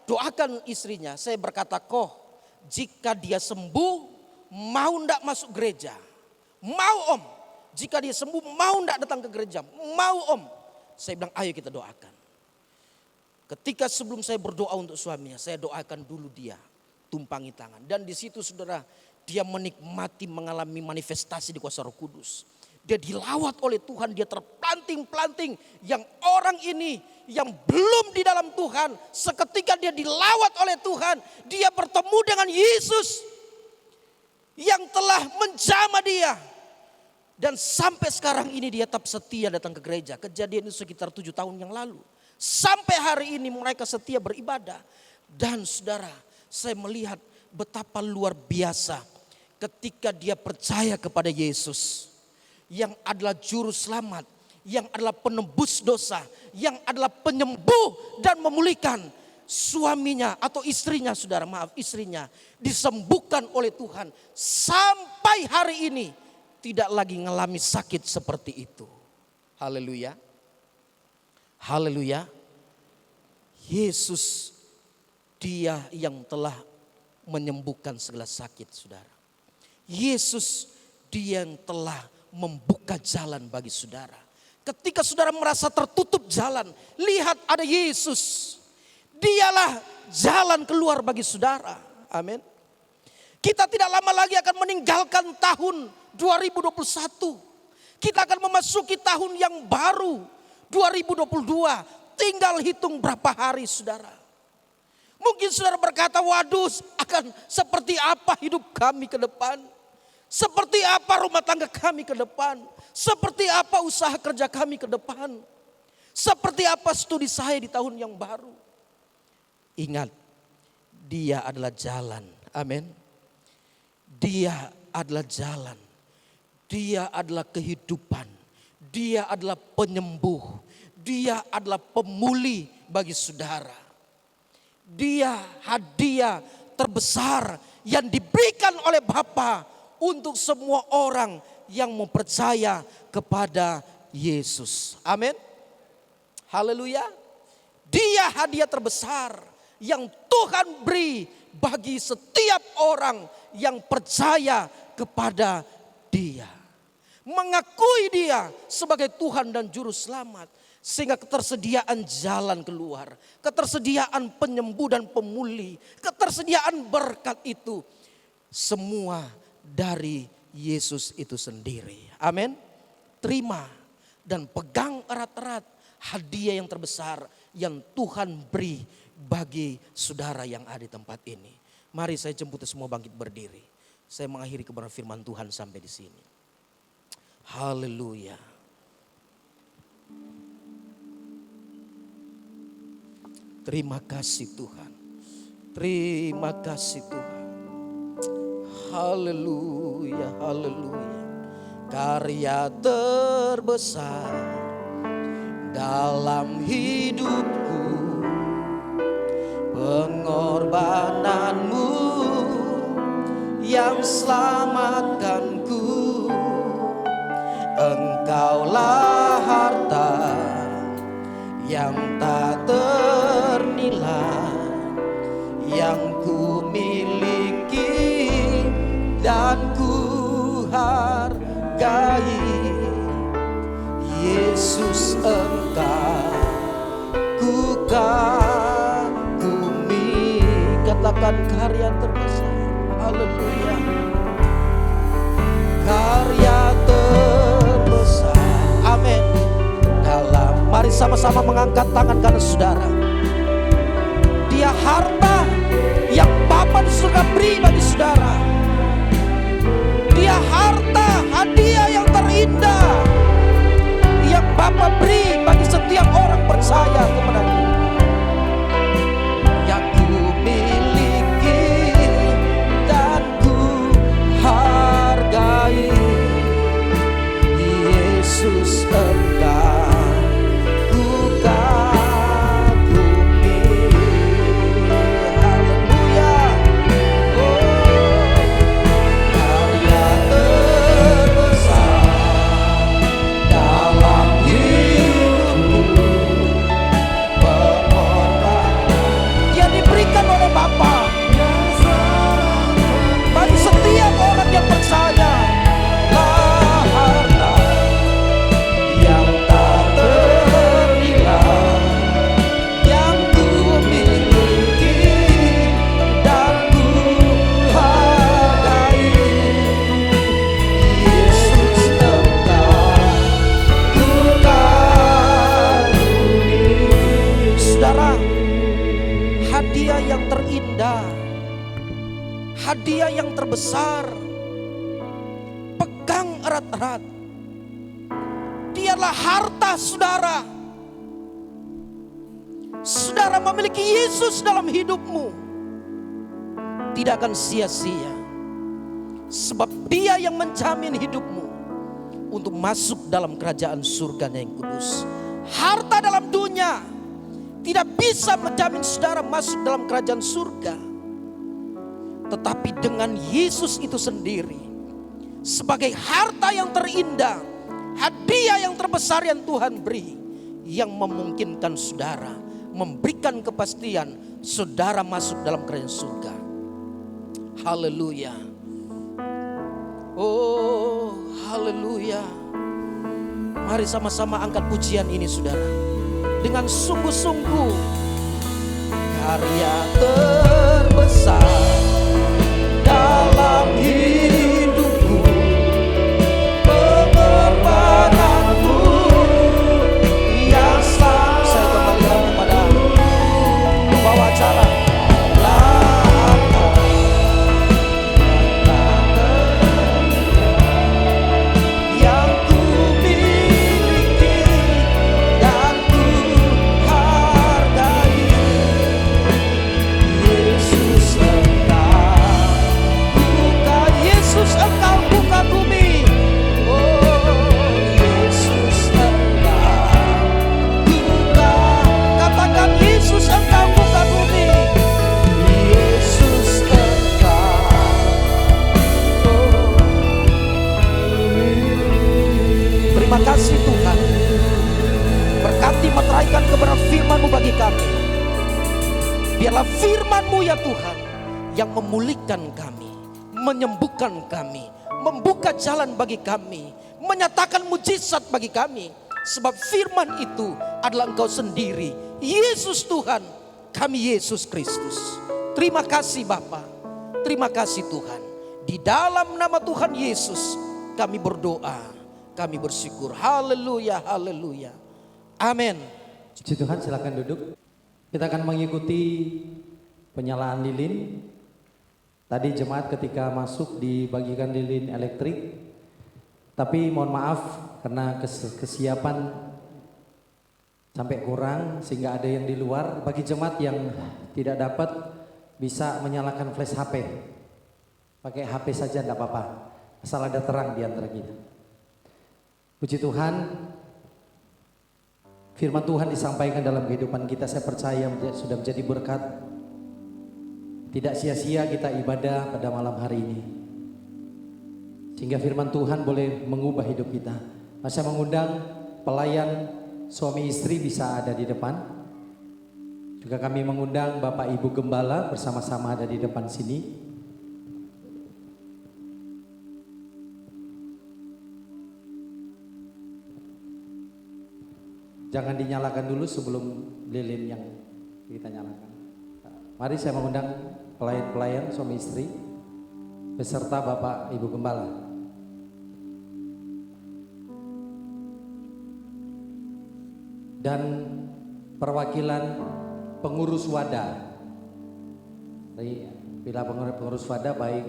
doakan istrinya, saya berkata, Koh, jika dia sembuh, mau ndak masuk gereja? Mau om. Jika dia sembuh, mau ndak datang ke gereja? Mau om. Saya bilang, ayo kita doakan. Ketika sebelum saya berdoa untuk suaminya, saya doakan dulu dia, tumpangi tangan. Dan di situ saudara, dia menikmati mengalami manifestasi di kuasa Roh Kudus. Dia dilawat oleh Tuhan, dia terplanting-planting. Yang orang ini yang belum di dalam Tuhan, seketika dia dilawat oleh Tuhan, dia bertemu dengan Yesus yang telah menjamah dia. Dan sampai sekarang ini dia tetap setia datang ke gereja. Kejadian itu sekitar 7 tahun yang lalu. Sampai hari ini mereka setia beribadah. Dan saudara, saya melihat betapa luar biasa ketika dia percaya kepada Yesus yang adalah juru selamat, yang adalah penebus dosa, yang adalah penyembuh dan memulihkan. Suaminya atau istrinya, saudara, maaf, istrinya disembuhkan oleh Tuhan. Sampai hari ini tidak lagi mengalami sakit seperti itu. Haleluya. Haleluya. Yesus, dia yang telah menyembuhkan segala sakit saudara. Yesus, dia yang telah membuka jalan bagi saudara. Ketika saudara merasa tertutup jalan, lihat ada Yesus. Dialah jalan keluar bagi saudara. Amin. Kita tidak lama lagi akan meninggalkan tahun 2021. Kita akan memasuki tahun yang baru 2022. Tinggal hitung berapa hari saudara. Mungkin saudara berkata, waduh, akan seperti apa hidup kami ke depan? Seperti apa rumah tangga kami ke depan? Seperti apa usaha kerja kami ke depan? Seperti apa studi saya di tahun yang baru? Ingat, dia adalah jalan. Amin. Dia adalah jalan. Dia adalah kehidupan. Dia adalah penyembuh. Dia adalah pemulih bagi saudara. Dia hadiah terbesar yang diberikan oleh Bapa untuk semua orang yang mempercaya kepada Yesus. Amin. Haleluya. Dia hadiah terbesar yang Tuhan beri bagi setiap orang yang percaya kepada Dia. Mengakui Dia sebagai Tuhan dan Juru Selamat. Sehingga ketersediaan jalan keluar, ketersediaan penyembuh dan pemulih, ketersediaan berkat itu semua dari Yesus itu sendiri. Amin. Terima dan pegang erat-erat hadiah yang terbesar yang Tuhan beri bagi saudara yang ada di tempat ini. Mari saya jemput semua bangkit berdiri. Saya mengakhiri kebenaran firman Tuhan sampai di sini. Haleluya. Terima kasih Tuhan. Terima kasih Tuhan. Haleluya, haleluya. Karya terbesar dalam hidupku, pengorbananmu yang selamatkanku. Engkaulah harta yang tak ternilai yang ku miliki dan ku hargai. Yesus, Engkau ku kagumi. Katakan karya terbesar. Haleluya. Karya terbesar. Amin. Mari sama-sama mengangkat tangan kanan saudara. Dia harta yang Bapa di surga beri bagi saudara. Dia harta hadiah yang terindah yang Bapa beri bagi setiap orang percaya kepada-Nya. Yang ku miliki dan ku hargai. Yesus, Engkau ku kagumi. Haleluya. Karya terbesar dalam hidupku, pengorbanan yang diberikan oleh Bapa bagi setiap orang yang percaya. Lah harta yang tak ternilai yang ku miliki dan ku hargai. Yesus, Engkau ku kagumi. Saudara, hadiah yang terindah, hadiah yang terbesar, pegang erat-erat. Dialah harta saudara. Saudara memiliki Yesus dalam hidupmu, tidak akan sia-sia. Sebab Dia yang menjamin hidupmu untuk masuk dalam kerajaan surga-Nya yang kudus. Harta dalam dunia tidak bisa menjamin saudara masuk dalam kerajaan surga. Tetapi dengan Yesus itu sendiri, sebagai harta yang terindah, hadiah yang terbesar yang Tuhan beri, yang memungkinkan saudara, memberikan kepastian saudara masuk dalam kerajaan surga. Haleluya. Oh, haleluya. Mari sama-sama angkat pujian ini saudara, dengan sungguh-sungguh. Karya terbesar dalam hidupku, pengorbananmu yang selalu. Saya kembalikan kepada pembawa acara. Yang ku miliki dan ku hargai. Yesus, Engkau ku kagumi. Oh, Yesus, Engkau ku katakan Yesus, Engkau ku kagumi. Yesus, Engkau. Oh. Terima kasih Tuhan. Berkati meteraikan kebenaran firman-Mu bagi kami. Biarlah firman-Mu ya Tuhan yang memulihkan kami, menyembuhkan kami, membuka jalan bagi kami, menyatakan mujizat bagi kami. Sebab firman itu adalah Engkau sendiri, Yesus Tuhan, kami Yesus Kristus. Terima kasih Bapa, terima kasih Tuhan. Di dalam nama Tuhan Yesus kami berdoa, kami bersyukur. Haleluya, haleluya. Amin. Puji Tuhan, silakan duduk. Kita akan mengikuti penyalaan lilin. Tadi jemaat ketika masuk dibagikan lilin elektrik. Tapi mohon maaf karena kesiapan sampai kurang sehingga ada yang di luar. Bagi jemaat yang tidak dapat bisa menyalakan flash HP. Pakai HP saja enggak apa-apa. Asal ada terang di antara kita. Puji Tuhan. Firman Tuhan disampaikan dalam kehidupan kita, saya percaya sudah menjadi berkat tidak sia-sia kita ibadah pada malam hari ini. Sehingga firman Tuhan boleh mengubah hidup kita. Saya mengundang pelayan suami istri bisa ada di depan. Juga kami mengundang Bapak Ibu Gembala bersama-sama ada di depan sini. Jangan dinyalakan dulu sebelum lilin yang kita nyalakan. Mari saya mengundang pelayan-pelayan suami istri beserta Bapak Ibu Gembala. Dan perwakilan pengurus wadah. Bila pengurus wadah baik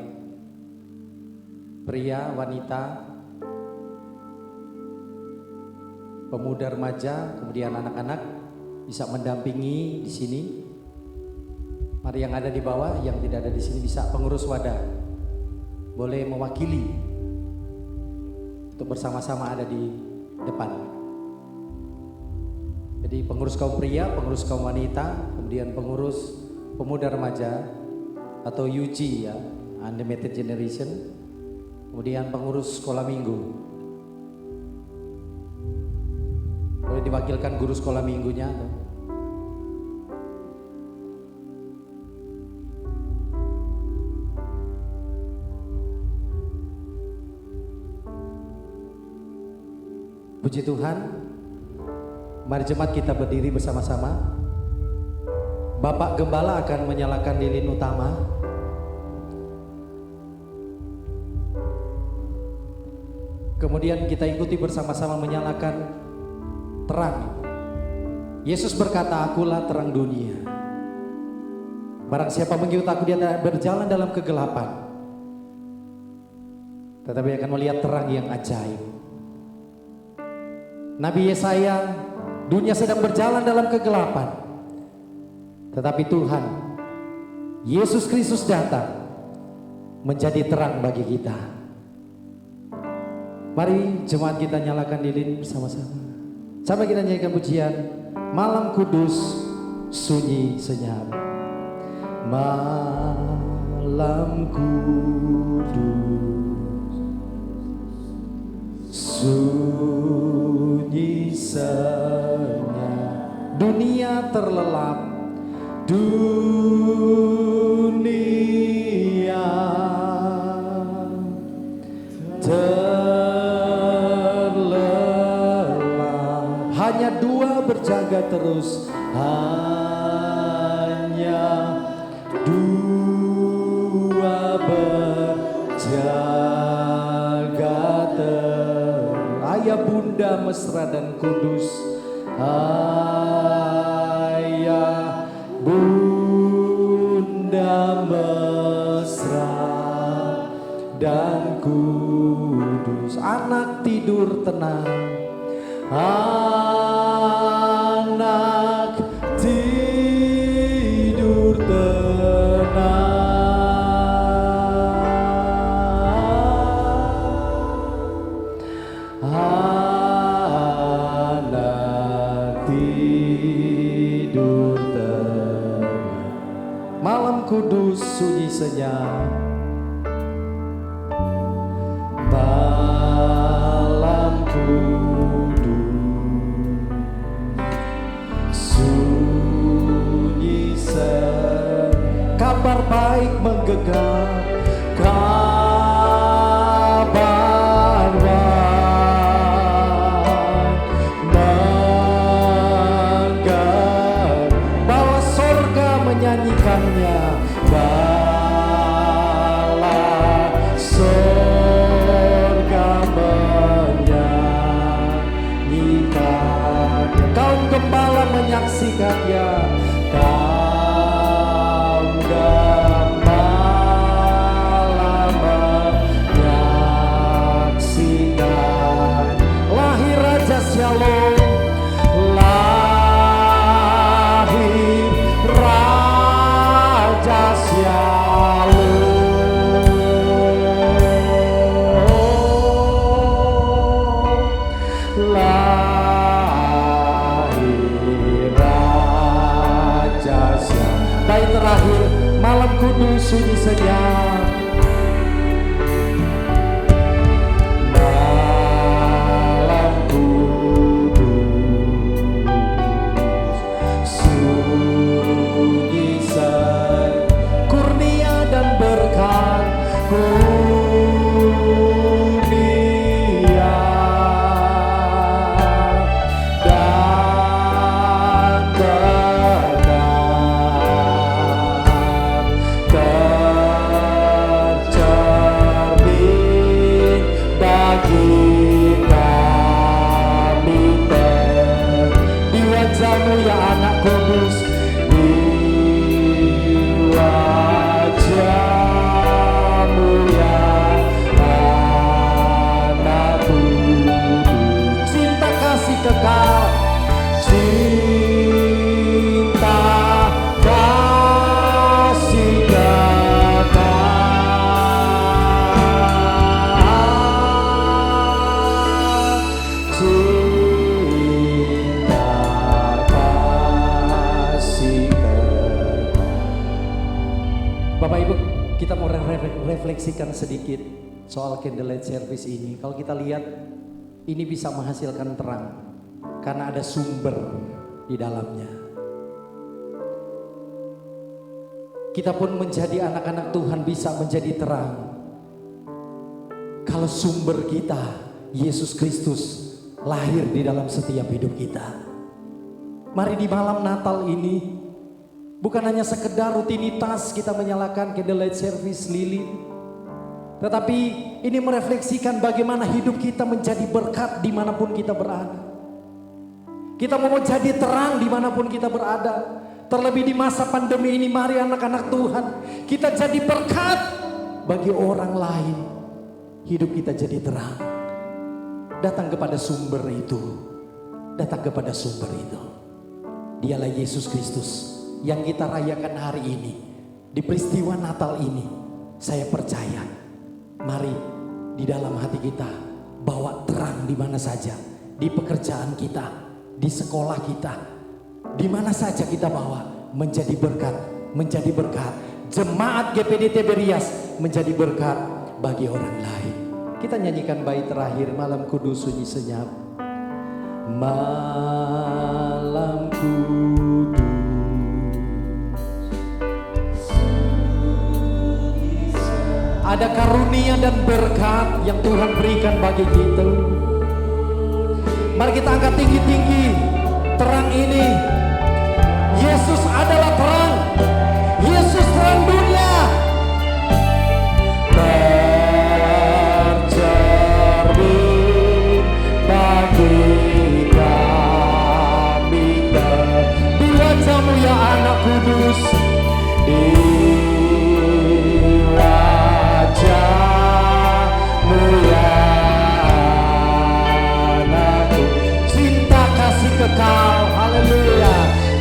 pria, wanita, pemuda, remaja, kemudian anak-anak bisa mendampingi di sini. Mari yang ada di bawah, yang tidak ada di sini bisa pengurus wadah boleh mewakili untuk bersama-sama ada di depan. Jadi pengurus kaum pria, pengurus kaum wanita, kemudian pengurus pemuda remaja atau UG ya, Unlimited Generation, kemudian pengurus sekolah minggu. Boleh diwakilkan guru sekolah minggunya. Puji Tuhan. Mari jemaat kita berdiri bersama-sama. Bapak Gembala akan menyalakan lilin utama. Kemudian kita ikuti bersama-sama menyalakan terang. Yesus berkata, "Akulah terang dunia. Barang siapa mengikut aku, dia tidak berjalan dalam kegelapan, tetapi akan melihat terang yang ajaib." Nabi Yesaya, dunia sedang berjalan dalam kegelapan, tetapi Tuhan Yesus Kristus datang menjadi terang bagi kita. Mari jemaat kita nyalakan lilin bersama-sama. Sampai kita nyanyikan pujian Malam Kudus Sunyi Senyap. Malam kudus sunyi senyap, dunia terlelap, dunia terlelap, hanya dua berjaga terus, hanya dua berjaga terus, ayah bunda mesra dan kudus, ayah bunda mesra dan kudus, anak tidur tenang, anak tidur tenang, anak tidur tenang. Malam kudus sunyi senyap, malam kudus sunyi senyap, kabar baik menggegam, kabar baik menggegam, bahwa sorga menyanyikannya, bala sorga menyanyikannya, kaum gembala menyaksikannya, kaum gembala menyaksikan, lahir Raja Shalom, lahir Raja Shalom, lahir Raja sedikit soal candlelight service ini. Kalau kita lihat, ini bisa menghasilkan terang karena ada sumber di dalamnya. Kita pun menjadi anak-anak Tuhan bisa menjadi terang kalau sumber kita, Yesus Kristus, lahir di dalam setiap hidup kita. Mari di malam Natal ini, bukan hanya sekedar rutinitas kita menyalakan candlelight service lilin, tetapi ini merefleksikan bagaimana hidup kita menjadi berkat dimanapun kita berada. Kita mau menjadi terang dimanapun kita berada. Terlebih di masa pandemi ini, mari anak-anak Tuhan, kita jadi berkat bagi orang lain. Hidup kita jadi terang. Datang kepada sumber itu. Datang kepada sumber itu. Dialah Yesus Kristus yang kita rayakan hari ini. Di peristiwa Natal ini, saya percaya, mari di dalam hati kita bawa terang di mana saja. Di pekerjaan kita, di sekolah kita, di mana saja kita bawa, menjadi berkat, menjadi berkat. Jemaat GPD Tiberias menjadi berkat bagi orang lain. Kita nyanyikan bait terakhir, malam kudus sunyi senyap. Malam kudus ada karunia dan berkat yang Tuhan berikan bagi kita. Mari kita angkat tinggi-tinggi terang ini. Yesus adalah terang. Yesus terang dunia. Bercermin bagi kami di wajah-Mu ya anak kudus. Di wajah-Mu ya anakku. Cinta kasih kekal. Haleluya.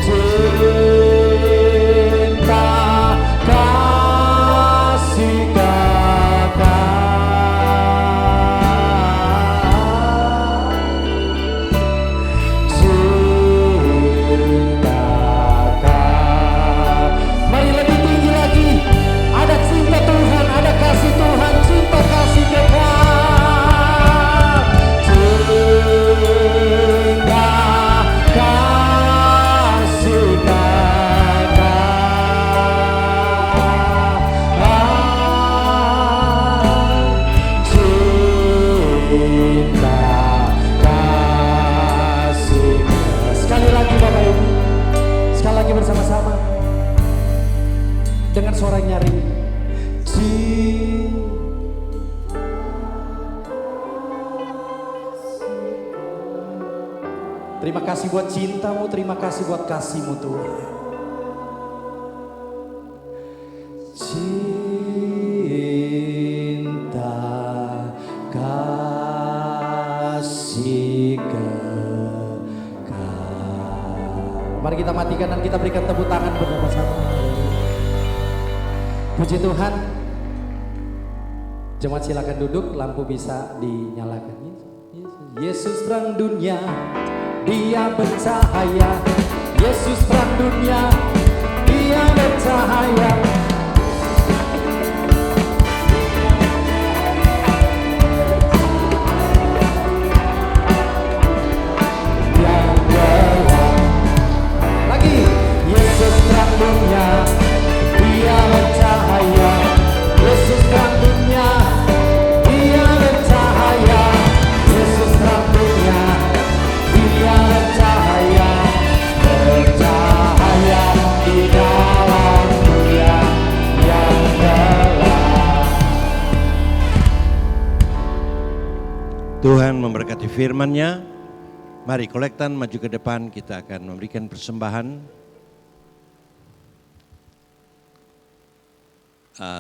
Cinta kasih kekal. Cinta kasih. Mari lebih tinggi lagi. Ada cinta Tuhan, ada kasih Tuhan, cinta kasih kekal. Cinta kasih sekali lagi Bapak Ibu, sekali lagi bersama-sama dengan suara nyaring. Terima kasih buat cinta-Mu, terima kasih buat kasih-Mu Tuhan. Cinta kasih kekal. Mari kita matikan dan kita berikan tepuk tangan bersama-sama. Puji Tuhan. Jemaat silakan duduk, lampu bisa dinyalakan. Yesus terang dunia, Dia bercahaya. Yesus terang dunia, Dia bercahaya. Yang terang. Lagi. Yesus terang dunia, Dia bercahaya. Yesus terang dunia, Dia bercahaya. Yesus terang dunia, Dia bercahaya. Bercahaya di dalam dunia yang gelap. Tuhan memberkati firman-Nya. Mari kolektan maju ke depan, kita akan memberikan persembahan.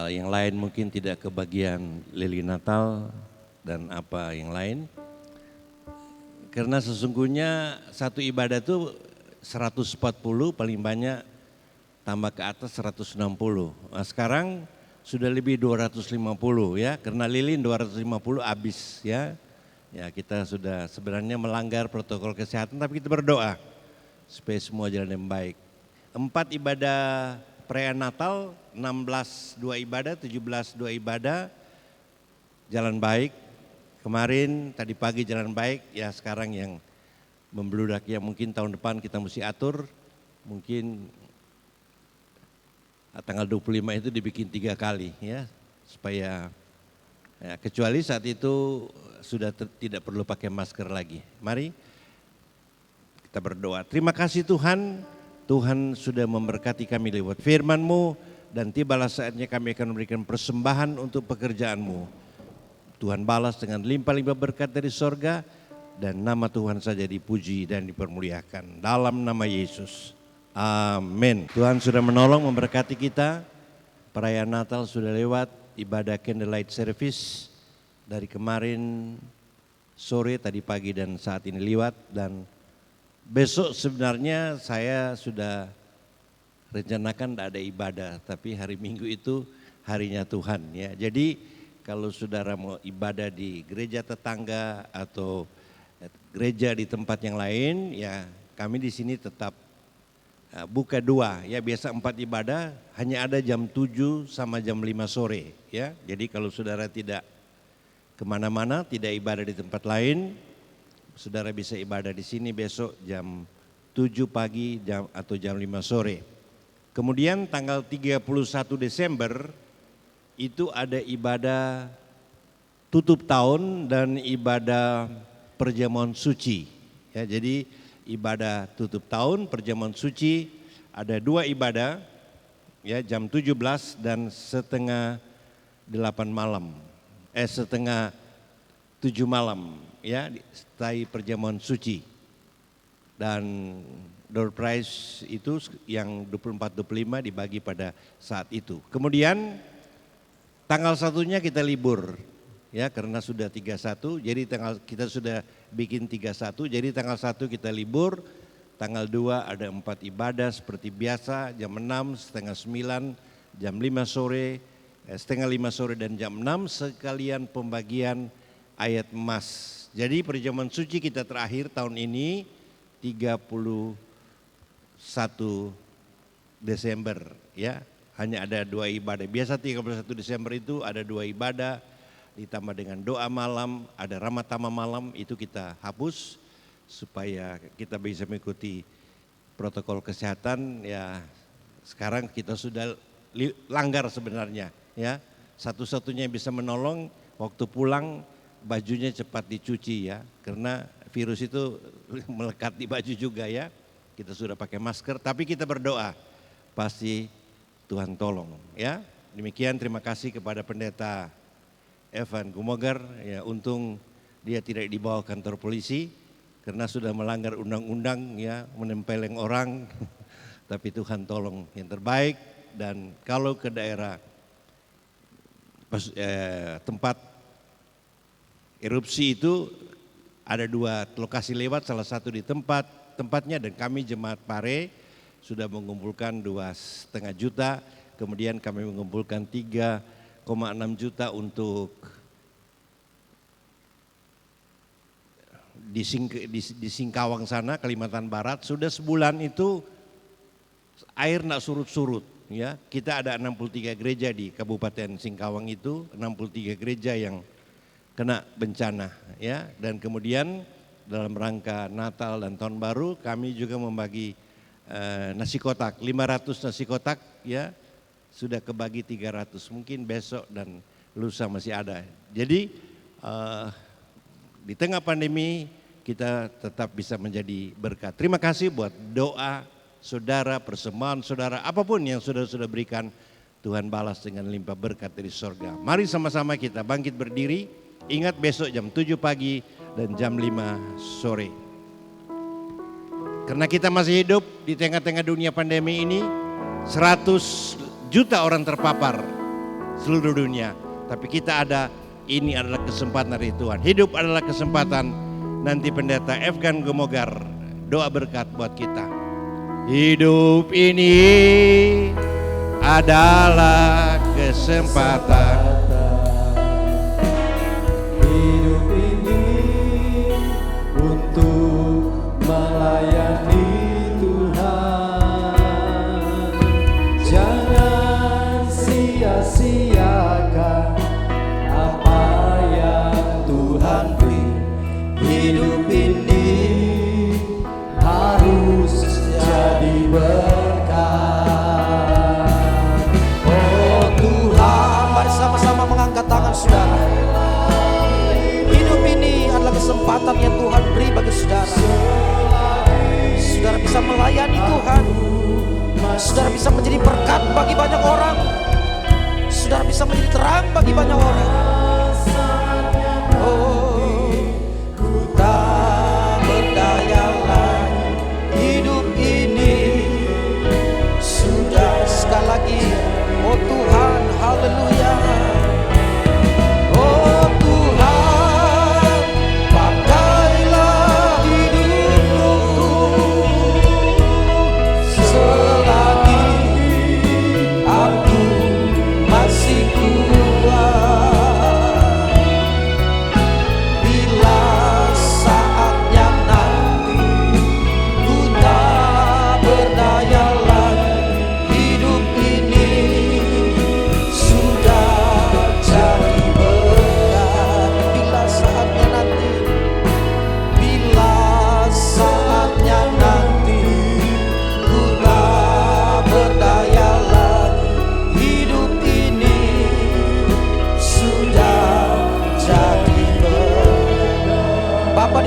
Yang lain mungkin tidak kebagian lilin Natal dan apa yang lain. Karena sesungguhnya satu ibadah itu 140, paling banyak tambah ke atas 160. Nah, sekarang sudah lebih 250 ya, karena lilin 250 habis ya. Ya, kita sudah sebenarnya melanggar protokol kesehatan, tapi kita berdoa supaya semua jalan yang baik. 4 ibadah perayaan Natal, 16 2 ibadah, 17 2 ibadah, jalan baik. Kemarin tadi pagi jalan baik, ya sekarang yang membludak ya mungkin tahun depan kita mesti atur. Mungkin tanggal 25 itu dibikin 3 kali ya supaya ya, kecuali saat itu sudah tidak perlu pakai masker lagi. Mari kita berdoa. Terima kasih Tuhan, Tuhan sudah memberkati kami lewat firman-Mu dan tibalah saatnya kami akan memberikan persembahan untuk pekerjaan-Mu. Tuhan balas dengan limpah-limpah berkat dari sorga dan nama Tuhan saja dipuji dan dipermuliakan. Dalam nama Yesus. Amin. Tuhan sudah menolong memberkati kita. Perayaan Natal sudah lewat, ibadah candlelight service dari kemarin sore, tadi pagi dan saat ini lewat. Dan besok sebenarnya saya sudah rencanakan tidak ada ibadah, tapi hari Minggu itu harinya Tuhan ya. Jadi kalau saudara mau ibadah di gereja tetangga atau gereja di tempat yang lain, ya kami di sini tetap buka 2 ya, biasa 4 ibadah, hanya ada jam 7 sama jam 5 sore ya. Jadi kalau saudara tidak kemana-mana, tidak ibadah di tempat lain, saudara bisa ibadah di sini besok jam 7 pagi atau jam 5 sore. Kemudian tanggal 31 Desember itu ada ibadah tutup tahun dan ibadah perjamuan suci ya. Jadi ibadah tutup tahun, perjamuan suci, ada 2 ibadah ya, jam 17 dan setengah 8 malam. Setengah 7 malam ya, setelah perjamuan suci. Dan door prize itu yang 24-25 dibagi pada saat itu. Kemudian tanggal 1-nya kita libur. Ya, karena sudah 31, jadi kita sudah bikin 31, jadi tanggal 1 kita libur, tanggal 2 ada 4 ibadah seperti biasa, jam 6, setengah 9, jam 5 sore, setengah 5 sore dan jam 6 sekalian pembagian ayat emas. Jadi perjamuan suci kita terakhir tahun ini 31 Desember ya, hanya ada 2 ibadah. Biasa 31 Desember itu ada 2 ibadah, ditambah dengan doa malam, ada ramatama malam, itu kita hapus supaya kita bisa mengikuti protokol kesehatan ya. Sekarang kita sudah langgar sebenarnya ya. Satu-satunya yang bisa menolong waktu pulang bajunya cepat dicuci ya, karena virus itu melekat di baju juga ya. Kita sudah pakai masker, tapi kita berdoa pasti Tuhan tolong ya. Demikian, terima kasih kepada pendeta Evan Gumogar ya, untung dia tidak dibawa kantor polisi karena sudah melanggar undang-undang ya, menempeleng orang. Tapi Tuhan tolong yang terbaik. Dan kalau ke daerah tempat erupsi itu ada 2 lokasi lewat, salah satu di tempatnya, dan kami jemaat Pare sudah mengumpulkan 2,5 juta, kemudian kami mengumpulkan 3,6 juta untuk di Singkawang sana, Kalimantan Barat. Sudah sebulan itu air nak surut-surut ya. Kita ada 63 gereja di Kabupaten Singkawang itu, 63 gereja yang kena bencana ya. Dan kemudian dalam rangka Natal dan Tahun Baru kami juga membagi nasi kotak, 500 nasi kotak ya. Sudah kebagi 300, mungkin besok dan lusa masih ada. Jadi di tengah pandemi kita tetap bisa menjadi berkat. Terima kasih buat doa saudara, persembahan saudara, apapun yang saudara berikan, Tuhan balas dengan limpah berkat dari sorga. Mari sama-sama kita bangkit berdiri. Ingat besok jam 7 pagi dan jam 5 sore. Karena kita masih hidup di tengah-tengah dunia pandemi ini, 100 juta orang terpapar seluruh dunia. Tapi kita ada, ini adalah kesempatan dari Tuhan. Hidup adalah kesempatan. Nanti pendeta Evan Gumogar doa berkat buat kita. Hidup ini adalah kesempatan. Hidup ini untuk melayani Tuhan. Jangan sia-siakan apa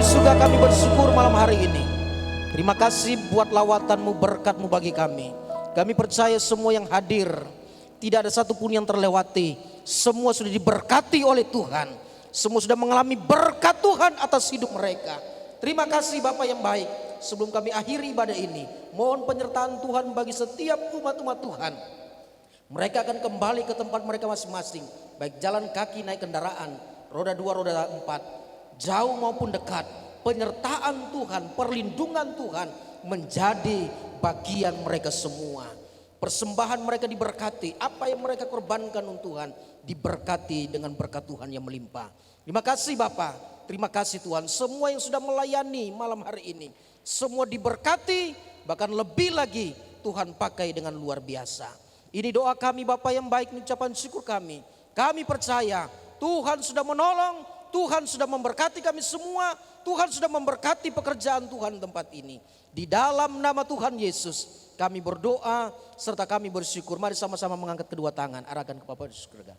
di surga, kami bersyukur malam hari ini. Terima kasih buat lawatan-Mu, berkat-Mu bagi kami. Kami percaya semua yang hadir, tidak ada satupun yang terlewati. Semua sudah diberkati oleh Tuhan. Semua sudah mengalami berkat Tuhan atas hidup mereka. Terima kasih Bapa yang baik. Sebelum kami akhiri ibadah ini, mohon penyertaan Tuhan bagi setiap umat-umat Tuhan. Mereka akan kembali ke tempat mereka masing-masing. Baik jalan kaki, naik kendaraan, roda 2, roda 4, jauh maupun dekat. Penyertaan Tuhan, perlindungan Tuhan menjadi bagian mereka semua. Persembahan mereka diberkati, apa yang mereka korbankan untuk Tuhan diberkati dengan berkat Tuhan yang melimpah. Terima kasih Bapak, terima kasih Tuhan. Semua yang sudah melayani malam hari ini, semua diberkati, bahkan lebih lagi Tuhan pakai dengan luar biasa. Ini doa kami Bapak yang baik, ucapan syukur kami. Kami percaya Tuhan sudah menolong, Tuhan sudah memberkati kami semua, Tuhan sudah memberkati pekerjaan Tuhan tempat ini. Di dalam nama Tuhan Yesus kami berdoa serta kami bersyukur. Mari sama-sama mengangkat kedua tangan, arahkan ke Bapa di surga.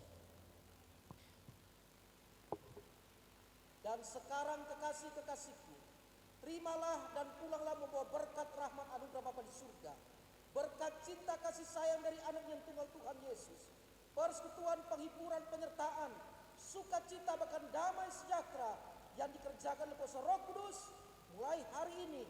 Dan sekarang kekasih-kekasihku, terimalah dan pulanglah membawa berkat rahmat anugerah Bapa di surga. Berkat cinta kasih sayang dari anak yang tunggal Tuhan Yesus. Persekutuan, penghiburan, penyertaan, sukacita bahkan damai sejahtera yang dikerjakan oleh kuasa Roh Kudus mulai hari ini,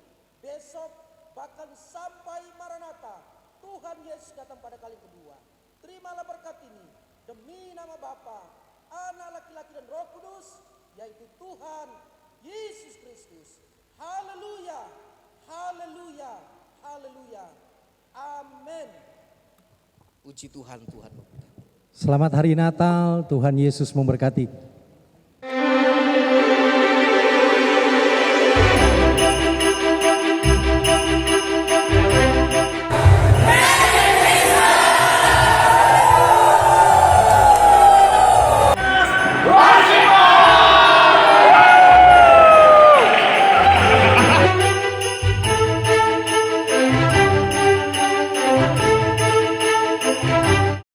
besok, bahkan sampai Maranatha, Tuhan Yesus datang pada kali kedua. Terimalah berkat ini demi nama Bapa, Anak laki-laki dan Roh Kudus, yaitu Tuhan Yesus Kristus. Haleluya, haleluya, haleluya. Amin. Puji Tuhan, Tuhan. Selamat hari Natal, Tuhan Yesus memberkati.